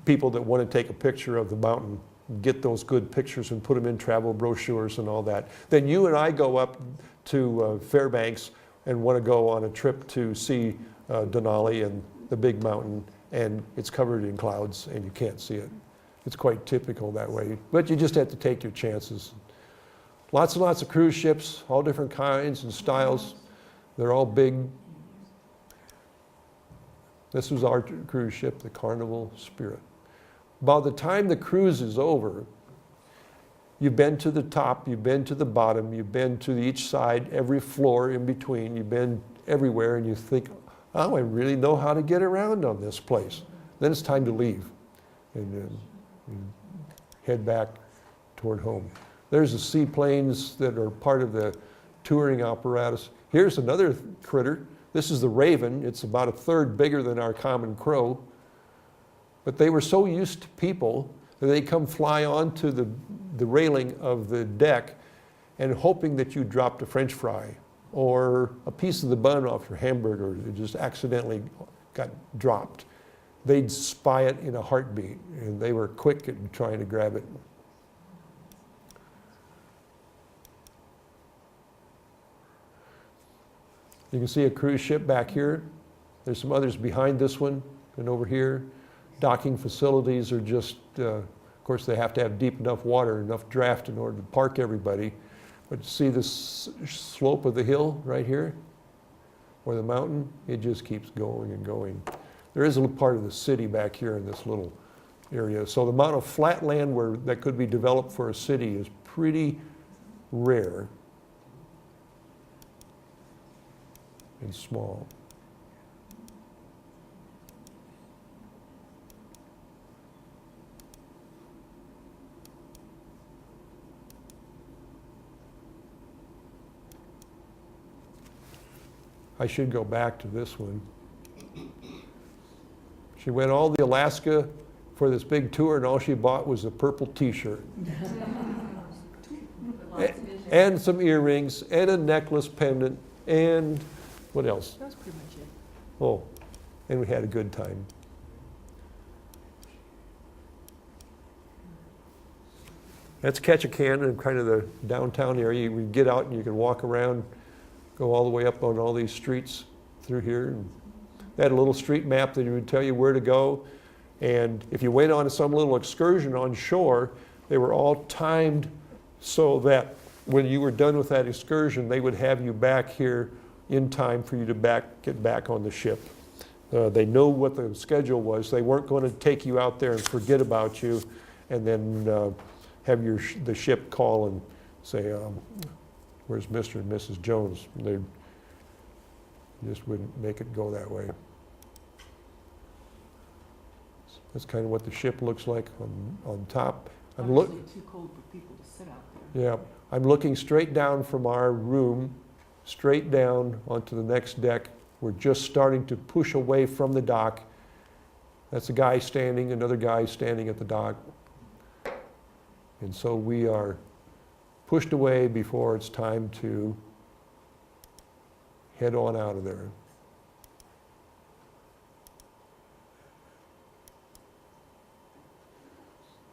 people that want to take a picture of the mountain get those good pictures and put them in travel brochures and all that. Then you and I go up to Fairbanks and want to go on a trip to see Denali and the big mountain, and it's covered in clouds and you can't see it. It's quite typical that way, but you just have to take your chances. Lots and lots of cruise ships, all different kinds and styles. They're all big. This was our cruise ship, the Carnival Spirit. By the time the cruise is over, you've been to the top, you've been to the bottom, you've been to each side, every floor in between, you've been everywhere, and you think, oh, I really know how to get around on this place. Then it's time to leave and head back toward home. There's the seaplanes that are part of the touring apparatus. Here's another critter. This is the Raven. It's about a third bigger than our common crow. But they were so used to people that they come fly onto the railing of the deck and hoping that you dropped a French fry or a piece of the bun off your hamburger that just accidentally got dropped. They'd spy it in a heartbeat, and they were quick at trying to grab it. You can see a cruise ship back here. There's some others behind this one and over here. Docking facilities are just, of course, they have to have deep enough water, enough draft in order to park everybody. But see this slope of the hill right here, or the mountain? It just keeps going and going. There is a little part of the city back here in this little area. So the amount of flat land that could be developed for a city is pretty rare and small. I should go back to this one. She went all the Alaska for this big tour, and all she bought was a purple T-shirt. And some earrings, and a necklace pendant, and what else? That's pretty much it. Oh, and we had a good time. That's Ketchikan and kind of the downtown area. We get out and you can walk around, go all the way up on all these streets through here. And they had a little street map that would tell you where to go. And if you went on some little excursion on shore, they were all timed so that when you were done with that excursion, they would have you back here in time for you to get back on the ship. They know what the schedule was. They weren't going to take you out there and forget about you and then have the ship call and say, where's Mr. and Mrs. Jones? They just wouldn't make it go that way. That's kind of what the ship looks like on top. Obviously too cold for people to sit out there. Yeah, I'm looking straight down from our room, straight down onto the next deck. We're just starting to push away from the dock. That's a guy standing, another guy standing at the dock. And so we are pushed away before it's time to head on out of there.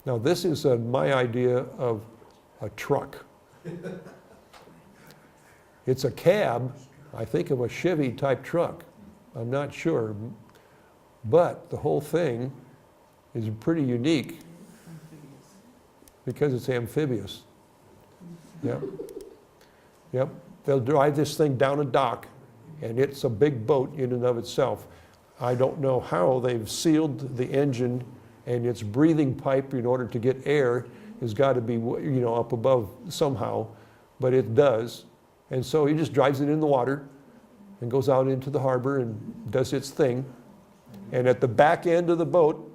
Now this is my idea of a truck. It's a cab, I think of a Chevy type truck. I'm not sure. But the whole thing is pretty unique because it's amphibious. Yep. Yep. They'll drive this thing down a dock and it's a big boat in and of itself. I don't know how they've sealed the engine and its breathing pipe in order to get air has got to be, up above somehow, but it does. And so he just drives it in the water and goes out into the harbor and does its thing. And at the back end of the boat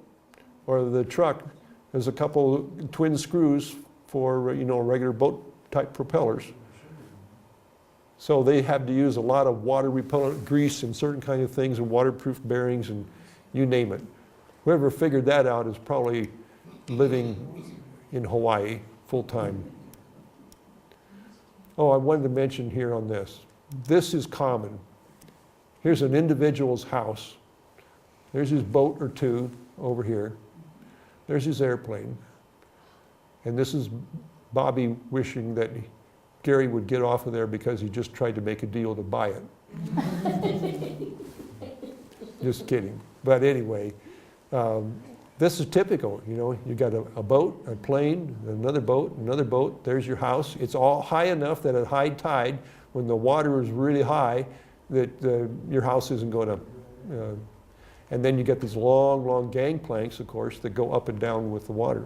or the truck, there's a couple twin screws for, regular boat type propellers. So they have to use a lot of water repellent grease and certain kind of things and waterproof bearings and you name it. Whoever figured that out is probably living in Hawaii full time. Oh, I wanted to mention here on this. This is common. Here's an individual's house. There's his boat or two over here. There's his airplane. And this is Bobby wishing that Gary would get off of there because he just tried to make a deal to buy it. Just kidding. But anyway, this is typical. You got a boat, a plane, another boat, there's your house. It's all high enough that at high tide, when the water is really high, that your house isn't going to, and then you get these long, long gangplanks, of course, that go up and down with the water.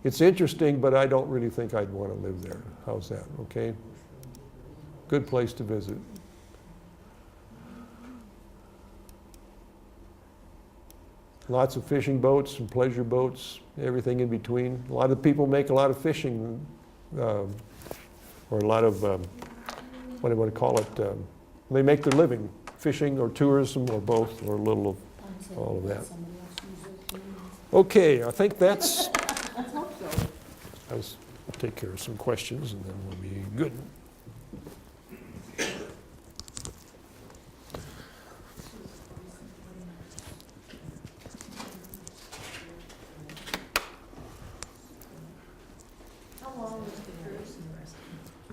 It's interesting, but I don't really think I'd want to live there. How's that, okay? Good place to visit. Lots of fishing boats and pleasure boats, everything in between. A lot of people make a lot of fishing, or a lot of, what do you want to call it? They make their living, fishing or tourism or both, or a little of all of that. Okay, I think that's, Let's hope so. I'll take care of some questions and then we'll be good.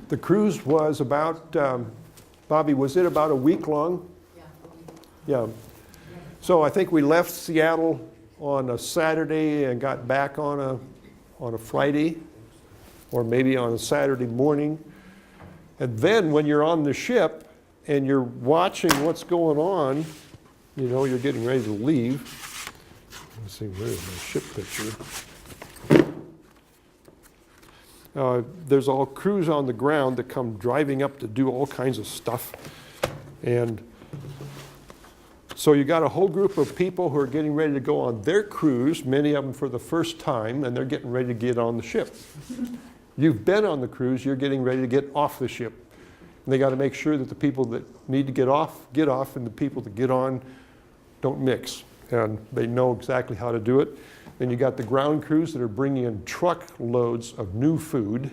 The cruise was about, Bobby, was it about a week long? Yeah. So I think we left Seattle on a Saturday and got back on a Friday, or maybe on a Saturday morning. And then when you're on the ship and you're watching what's going on, you're getting ready to leave. Let's see, where's my ship picture? There's all crews on the ground that come driving up to do all kinds of stuff. And so you got a whole group of people who are getting ready to go on their cruise, many of them for the first time, and they're getting ready to get on the ship. You've been on the cruise, you're getting ready to get off the ship. And they got to make sure that the people that need to get off, and the people that get on don't mix. And they know exactly how to do it. Then you got the ground crews that are bringing in truckloads of new food,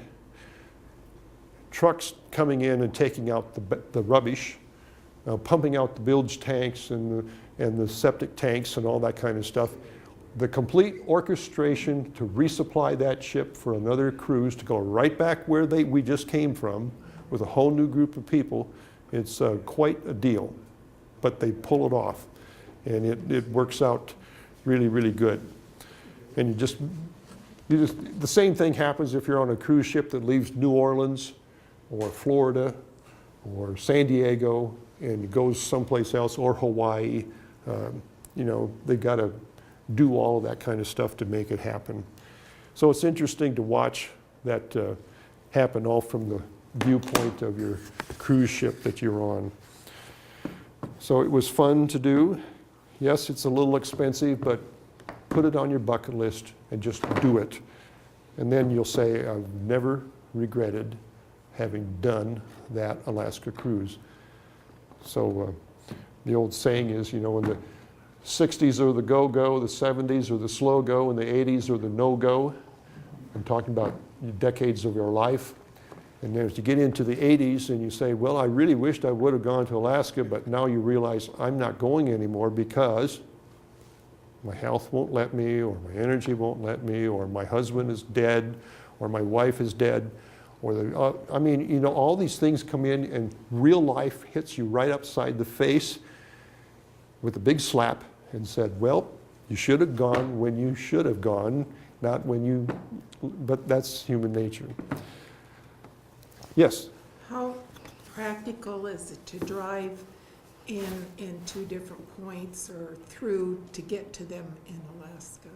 trucks coming in and taking out the rubbish, pumping out the bilge tanks and the septic tanks and all that kind of stuff. The complete orchestration to resupply that ship for another cruise to go right back where we just came from with a whole new group of people, it's quite a deal. But they pull it off, and it works out really, really good. And the same thing happens if you're on a cruise ship that leaves New Orleans or Florida or San Diego and goes someplace else, or Hawaii. They've got to do all of that kind of stuff to make it happen. So it's interesting to watch that happen all from the viewpoint of your cruise ship that you're on. So it was fun to do. Yes, it's a little expensive, but put it on your bucket list and just do it. And then you'll say, I've never regretted having done that Alaska cruise. So the old saying is, in the 60s are the go-go, the 70s are the slow-go, and the 80s are the no-go. I'm talking about decades of your life. And then as you get into the 80s and you say, well, I really wished I would have gone to Alaska, but now you realize I'm not going anymore because my health won't let me, or my energy won't let me, or my husband is dead, or my wife is dead, or all these things come in and real life hits you right upside the face with a big slap and said, well, you should have gone when you should have gone, not when you, but that's human nature. Yes? How practical is it to drive in two different points or through to get to them in Alaska?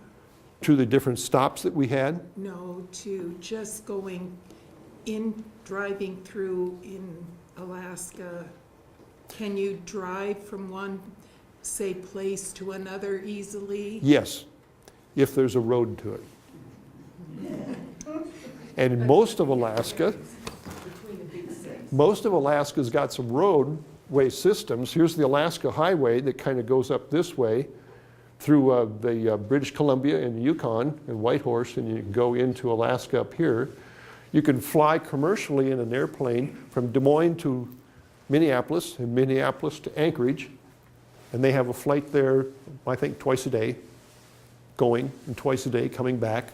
To the different stops that we had? No, to just going in, driving through in Alaska. Can you drive from one, say, place to another easily? Yes, if there's a road to it. And in most of Alaska's got some roadway systems. Here's the Alaska Highway that kind of goes up this way through the British Columbia and Yukon and Whitehorse, and you can go into Alaska up here. You can fly commercially in an airplane from Des Moines to Minneapolis and Minneapolis to Anchorage, and they have a flight there, I think, twice a day going and twice a day coming back.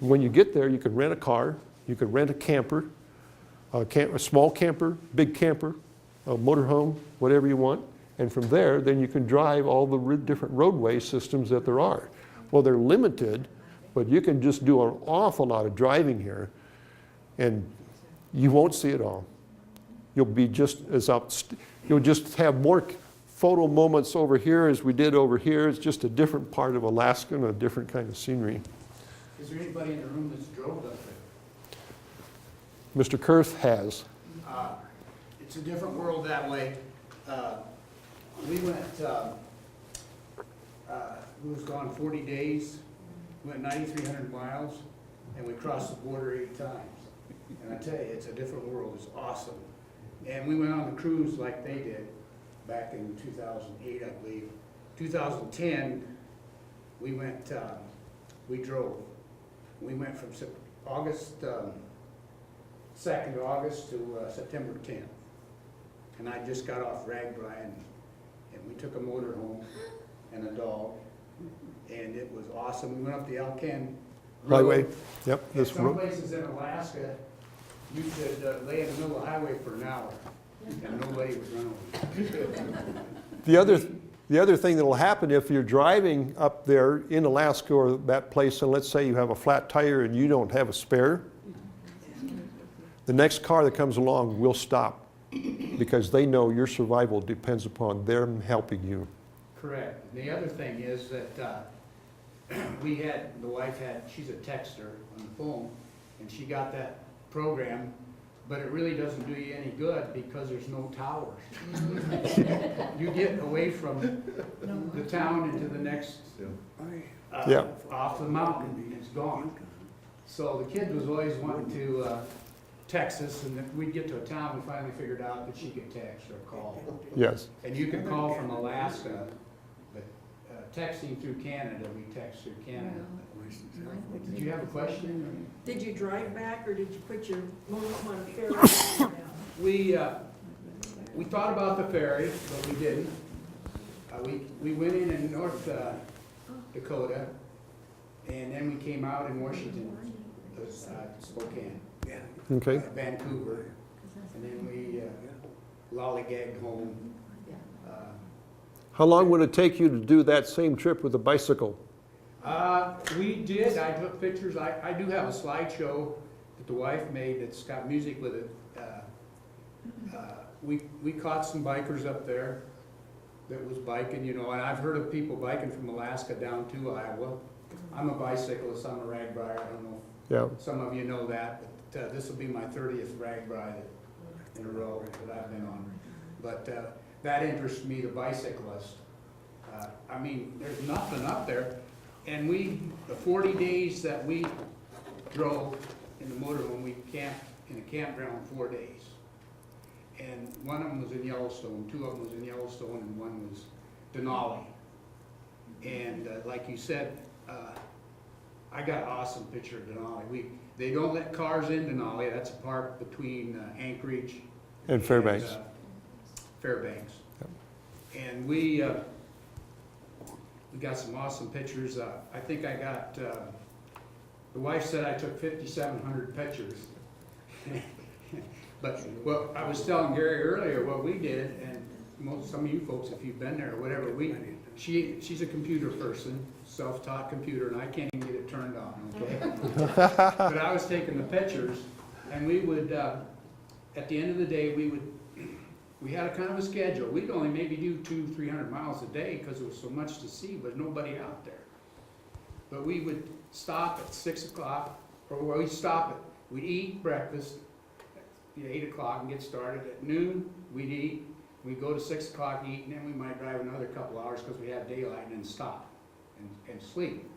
And when you get there, you can rent a car, you can rent a camper, a small camper, big camper, a motorhome, whatever you want. And from there, then you can drive all the different roadway systems that there are. Well, they're limited, but you can just do an awful lot of driving here, and you won't see it all. You'll be just as you'll just have more photo moments over here as we did over here. It's just a different part of Alaska and a different kind of scenery. Is there anybody in the room that's drove up there? Mr. Kurth has. It's a different world that way. We went, we was gone 40 days, went 9,300 miles, and we crossed the border 8 times. And I tell you, it's a different world. It's awesome. And we went on the cruise like they did back in 2008, I believe. 2010, we went, we drove. We went from August 2nd of August to September 10th. And I just got off Ragbri, and we took a motorhome and a dog, and it was awesome. We went up the Alcan Highway. Yep. And This some road. places in Alaska, you could lay in the middle of the highway for an hour, and nobody would run over you. The other thing that will happen if you're driving up there in Alaska or that place, and let's say you have a flat tire and you don't have a spare, the next car that comes along will stop because they know your survival depends upon them helping you. Correct. The other thing is that the wife had, she's a texter on the phone, and she got that program, but it really doesn't do you any good because there's no towers. You get away from the town into the next, Yeah. off the mountain, it's gone. So the kid was always wanting to text us, and if we'd get to a town, we finally figured out that she could text or call. Yes. And you can call from Alaska, but texting through Canada, we text through Canada. Did you have a question? Did you drive back, or did you put your motorhome on a ferry? We thought about the ferry, but we didn't. We went in North Dakota, and then we came out in Washington, Spokane, Okay. Vancouver, and then we lollygagged home. How long would it take you to do that same trip with a bicycle? We did, I took pictures, I do have a slideshow that the wife made that's got music with it. We caught some bikers up there that was biking, you know, and I've heard of people biking from Alaska down to Iowa. I'm a bicyclist, I'm a RAGBRAI, I don't know Yeah. if some of you know that, but this will be my 30th RAGBRAI in a row that I've been on. But that interests me, the bicyclist. I mean, there's nothing up there. And the 40 days that we drove in the motorhome, we camped in a campground 4 days. And one of them was in Yellowstone, two of them was in Yellowstone, and one was Denali. And like you said, I got an awesome picture of Denali. They don't let cars in Denali. That's a park between Anchorage And Fairbanks. Fairbanks. And we got some awesome pictures. I think I got, the wife said I took 5,700 pictures. But what I was telling Gary earlier, what we did, and some of you folks, if you've been there or whatever, she's a computer person, self-taught computer, and I can't even get it turned on, okay? But I was taking the pictures, and we would, at the end of the day, we had a kind of a schedule. We'd only maybe do 200-300 miles a day because there was so much to see, but nobody out there. But we would stop at 6 o'clock, or we'd stop we'd eat breakfast at 8 o'clock and get started. At noon, we'd eat. We'd go to 6 o'clock, eat, and then we might drive another couple hours because we had daylight, and then stop and sleep.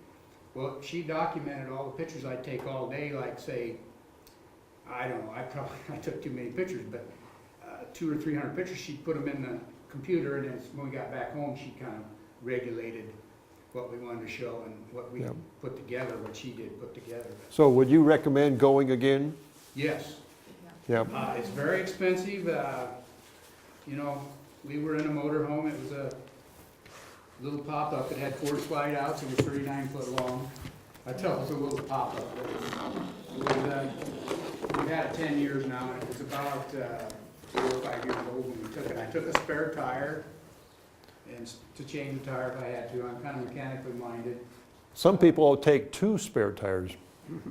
Well, she documented all the pictures I'd take all day, like say, I don't know, I took too many pictures, but 200 or 300 pictures. She'd put them in the computer, and then when we got back home, she kind of regulated what we wanted to show and what we put together, what she did put together. So would you recommend going again? Yes. Yeah. It's very expensive. You know, we were in a motorhome. It was a little pop-up. It had 4 slide outs. It was 39 foot long. I tell it was a little pop-up. We've had it 10 years now, and it was about 4 or 5 years old when we took it. I took a spare tire and to change the tire if I had to. I'm kind of mechanically minded. Some people will take 2 spare tires.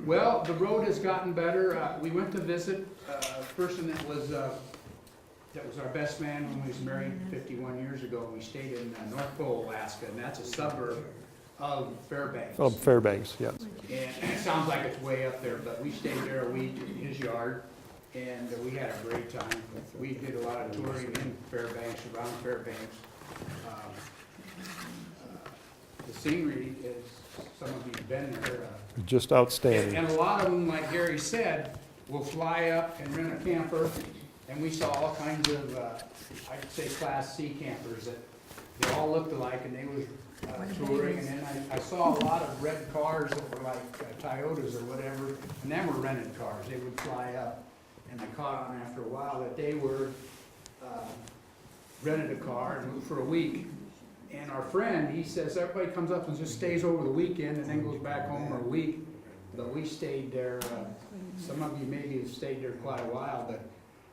Well, the road has gotten better. We went to visit a person that was our best man when we was married 51 years ago. We stayed in North Pole, Alaska, and that's a suburb of Fairbanks. Oh, Fairbanks, yes. And it sounds like it's way up there, but we stayed there a week in his yard, and we had a great time. We did a lot of touring in Fairbanks, around Fairbanks. The scenery is, some of you've been there. Just outstanding. And a lot of them, like Gary said, will fly up and rent a camper, and we saw all kinds of, I'd say Class C campers that they all looked alike, and they were touring, and then I saw a lot of red cars that were like Toyotas or whatever, and them were rented cars. They would fly up, and I caught on after a while that they were rented a car for a week. And our friend, he says everybody comes up and just stays over the weekend and then goes back home for a week. But we stayed there. Some of you maybe have stayed there quite a while, but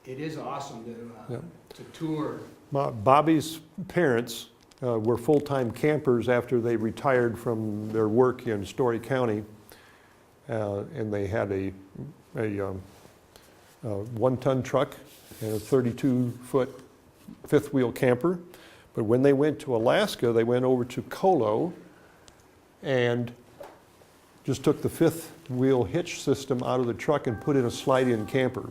it is awesome to tour. Bobby's parents were full-time campers after they retired from their work in Story County, and they had a 1-ton truck and a 32-foot fifth-wheel camper. But when they went to Alaska, they went over to Colo and just took the fifth wheel hitch system out of the truck and put in a slide-in camper.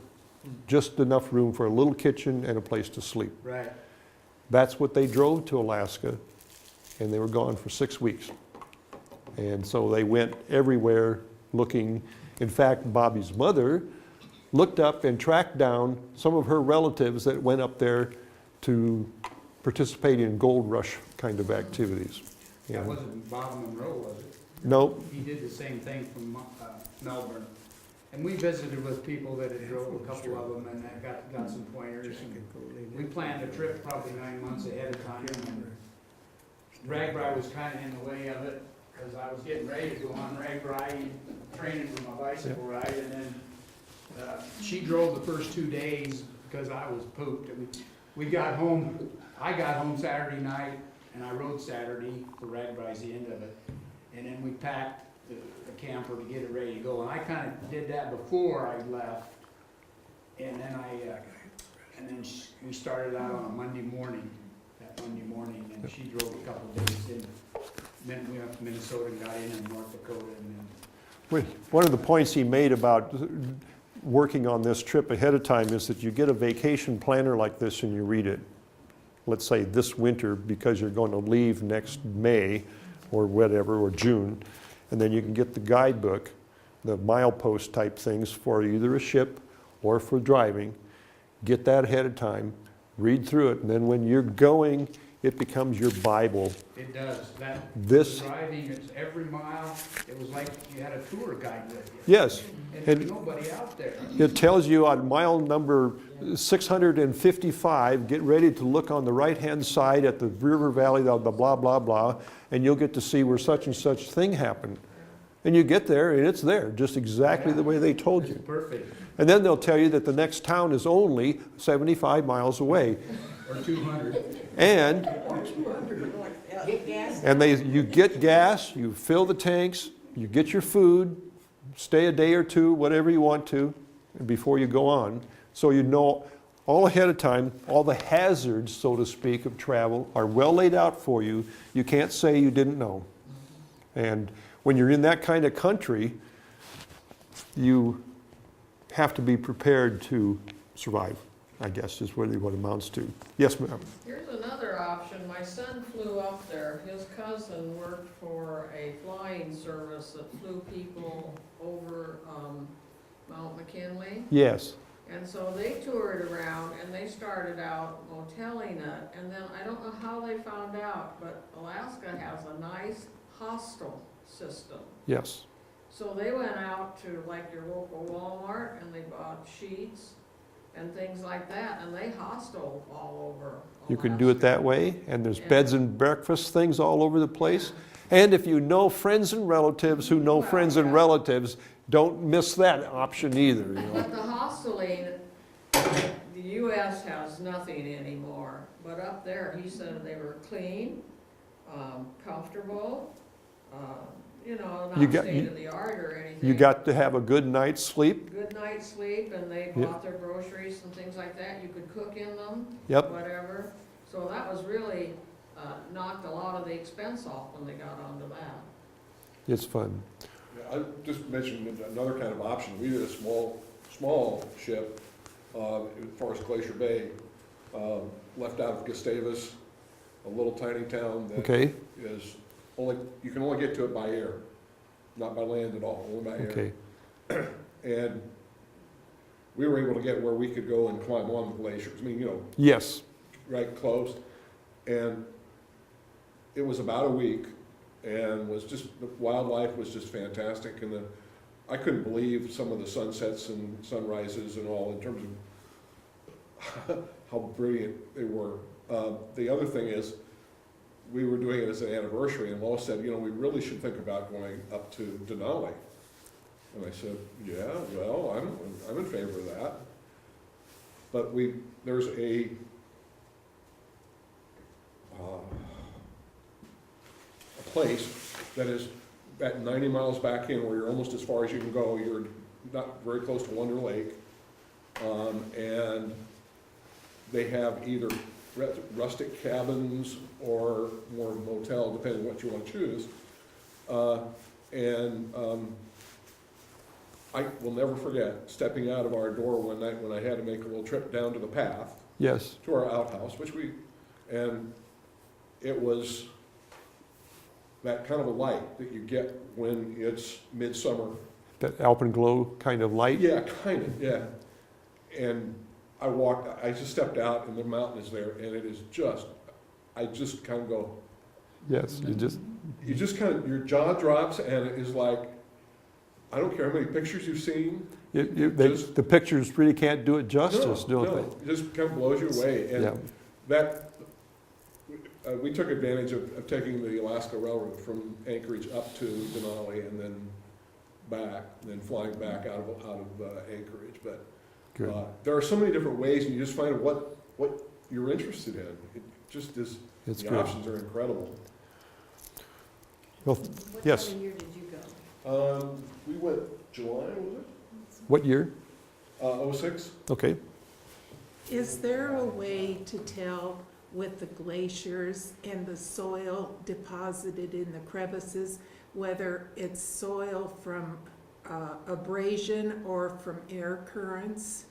Just enough room for a little kitchen and a place to sleep. Right. That's what they drove to Alaska, and they were gone for 6 weeks. And so they went everywhere looking. In fact, Bobby's mother looked up and tracked down some of her relatives that went up there to participate in gold rush kind of activities. That And- wasn't Bob Monroe, was it? No, He did the same thing from Melbourne. And we visited with people that had drove, a couple of them, and that got some pointers. And we planned a trip probably 9 months ahead of time. And RAGBRAI was kind of in the way of it, because I was getting ready to go on RAGBRAI, training for my bicycle ride, and then she drove the first 2 days because I was pooped. And we got home, I got home Saturday night, and I rode Saturday for RAGBRAI's the end of it. And then we packed the camper to get it ready to go. And I kind of did that before I left. And then we started out on a Monday morning, and she drove a couple of days in. Then we went to Minnesota and got in North Dakota, and then one of the points he made about working on this trip ahead of time is that you get a vacation planner like this and you read it, let's say this winter, because you're going to leave next May or whatever, or June, and then you can get the guidebook, the milepost type things for either a ship or for driving. Get that ahead of time, read through it, and then when you're going, it becomes your Bible. it does. This- Driving, it's every mile, it was like you had a tour guide with you. Yes, And there's and nobody out there. it tells you on mile number 655, get ready to look on the right-hand side at the river valley, the blah, blah, blah, and you'll get to see where such and such thing happened. And you get there, and it's there, just exactly the way they told It's you. perfect. And then they'll tell you that the next town is only 75 miles away. Or 200. And Get gas. you get gas, you fill the tanks, you get your food, stay a day or two, whatever you want to, before you go on. So you know all ahead of time, all the hazards, so to speak, of travel are well laid out for you. You can't say you didn't know. And when you're in that kind of country, you have to be prepared to survive, I guess, is really what it amounts to. Yes, ma'am. Here's another option. My son flew up there. His cousin worked for a flying service that flew people over Mount McKinley. Yes. And so they toured around and they started out moteling it. And then I don't know how they found out, but Alaska has a nice hostel system. Yes. So they went out to like your local Walmart and they bought sheets and things like that, and they hostel all over You can do it that way, and there's beds and breakfast things all over the place. And if you know friends and relatives who know friends and relatives, don't miss that option either, you know. But the hosteling, the US has nothing anymore, but up there, he said they were clean, comfortable, You not got- state of the art or anything. You got to have a good night's sleep. Good night's sleep, and they Yep. bought their groceries and things like that, you could cook in them, Yep. whatever. So that was really, knocked a lot of the expense off when they got onto that. It's fun. Yeah, I just mentioned another kind of option. We did a small ship, as far as Glacier Bay, left out of Gustavus, a little tiny town that Okay? is only, you can only get to it by air, not by land at all, only by air. Okay. And we were able to get where we could go and climb on the glaciers. I mean, Yes. right close. And it was about a week, and was just, the wildlife was just fantastic, and I couldn't believe some of the sunsets and sunrises and all in terms of how brilliant they were. The other thing is, we were doing it as an anniversary, and Lois said, we really should think about going up to Denali. And I said, yeah, well, I'm in favor of that. But there's a place that is at 90 miles back in, where you're almost as far as you can go. You're not very close to Wonder Lake. And they have either rustic cabins or more motel, depending on what you want to choose. I will never forget stepping out of our door one night when I had to make a little trip down to the path, Yes, to our outhouse, and it was that kind of a light that you get when it's midsummer. that alpenglow kind of light. Yeah, kind of, yeah. And I just stepped out and the mountain is there and it is just, I just kind of go, Yes, you just, your jaw drops and it is like, I don't care how many pictures you've seen. the pictures really can't do it justice, No, don't it just kind of blows you away. they? Yeah, And that, we took advantage of taking the Alaska Railroad from Anchorage up to Denali and then back, and then flying back out of Anchorage. But good. there are so many different ways, and you just find what you're interested in. It just is. It's The good. options are incredible. Well, What yes. time of year did you go? We went July, was it? What year? 06. Okay. Is there a way to tell with the glaciers and the soil deposited in the crevices, whether it's soil from abrasion or from air currents?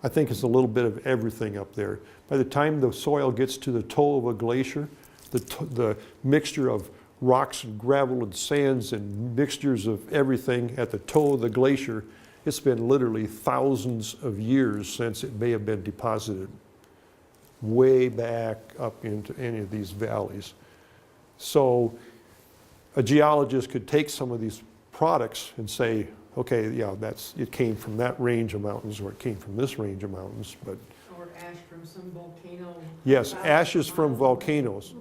I think it's a little bit of everything up there. By the time the soil gets to the toe of a glacier, the mixture of rocks and gravel and sands and mixtures of everything at the toe of the glacier, it's been literally thousands of years since it may have been deposited way back up into any of these valleys. So a geologist could take some of these products and say, okay, yeah, it came from that range of mountains or it came from this range of mountains, but Or ash from some volcano. yes, ashes from volcanoes.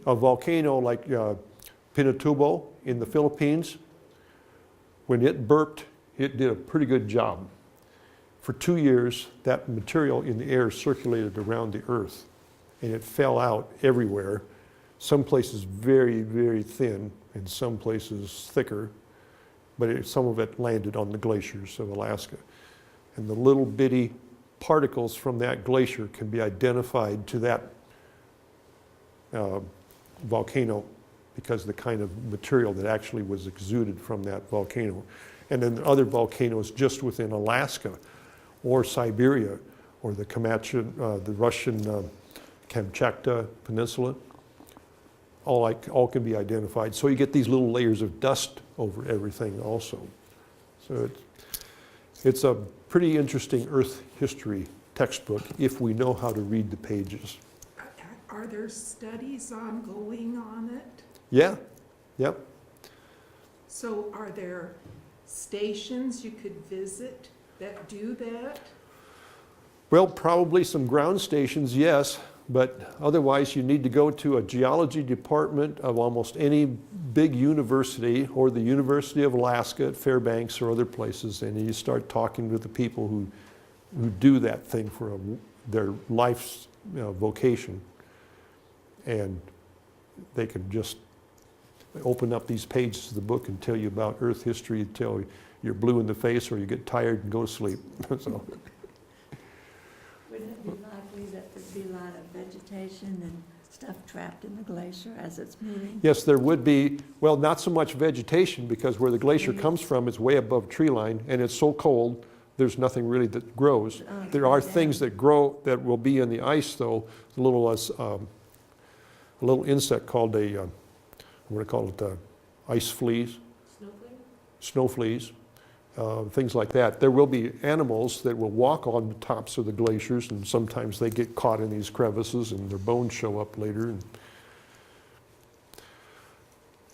A volcano like Pinatubo in the Philippines, when it burped, it did a pretty good job. For 2 years, that material in the air circulated around the earth, and it fell out everywhere. Some places very, very thin, and some places thicker, but some of it landed on the glaciers of Alaska. And the little bitty particles from that glacier can be identified to that volcano because of the kind of material that actually was exuded from that volcano. And then other volcanoes just within Alaska or Siberia or the Russian Kamchatka Peninsula, all can be identified. So you get these little layers of dust over everything also. So it's a pretty interesting Earth history textbook if we know how to read the pages. Are there studies ongoing on it? Yeah, yep. So are there stations you could visit that do that? Well, probably some ground stations, yes, but otherwise you need to go to a geology department of almost any big university or the University of Alaska at Fairbanks or other places, and you start talking to the people who do that thing for their life's vocation, and they can just open up these pages of the book and tell you about Earth history until you're blue in the face or you get tired and go to sleep. So. Wouldn't it be likely that there'd be a lot of vegetation and stuff trapped in the glacier as it's moving? Yes, there would be, well, not so much vegetation because where the glacier comes from is way above tree line and it's so cold, there's nothing really that grows. There are things that grow that will be in the ice though, a little insect called what do they call it, ice fleas, snow fleas, things like that. There will be animals that will walk on the tops of the glaciers, and sometimes they get caught in these crevices and their bones show up later.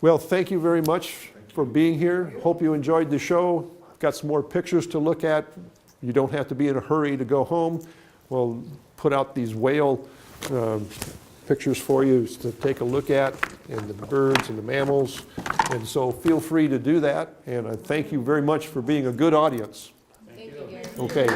Well, thank you very much for being here. Hope you enjoyed the show. I've got some more pictures to look at. You don't have to be in a hurry to go home. We'll put out these whale pictures for you to take a look at, and the birds and the mammals. And so feel free to do that. And I thank you very much for being a good audience. Thank you, Gary. Okay.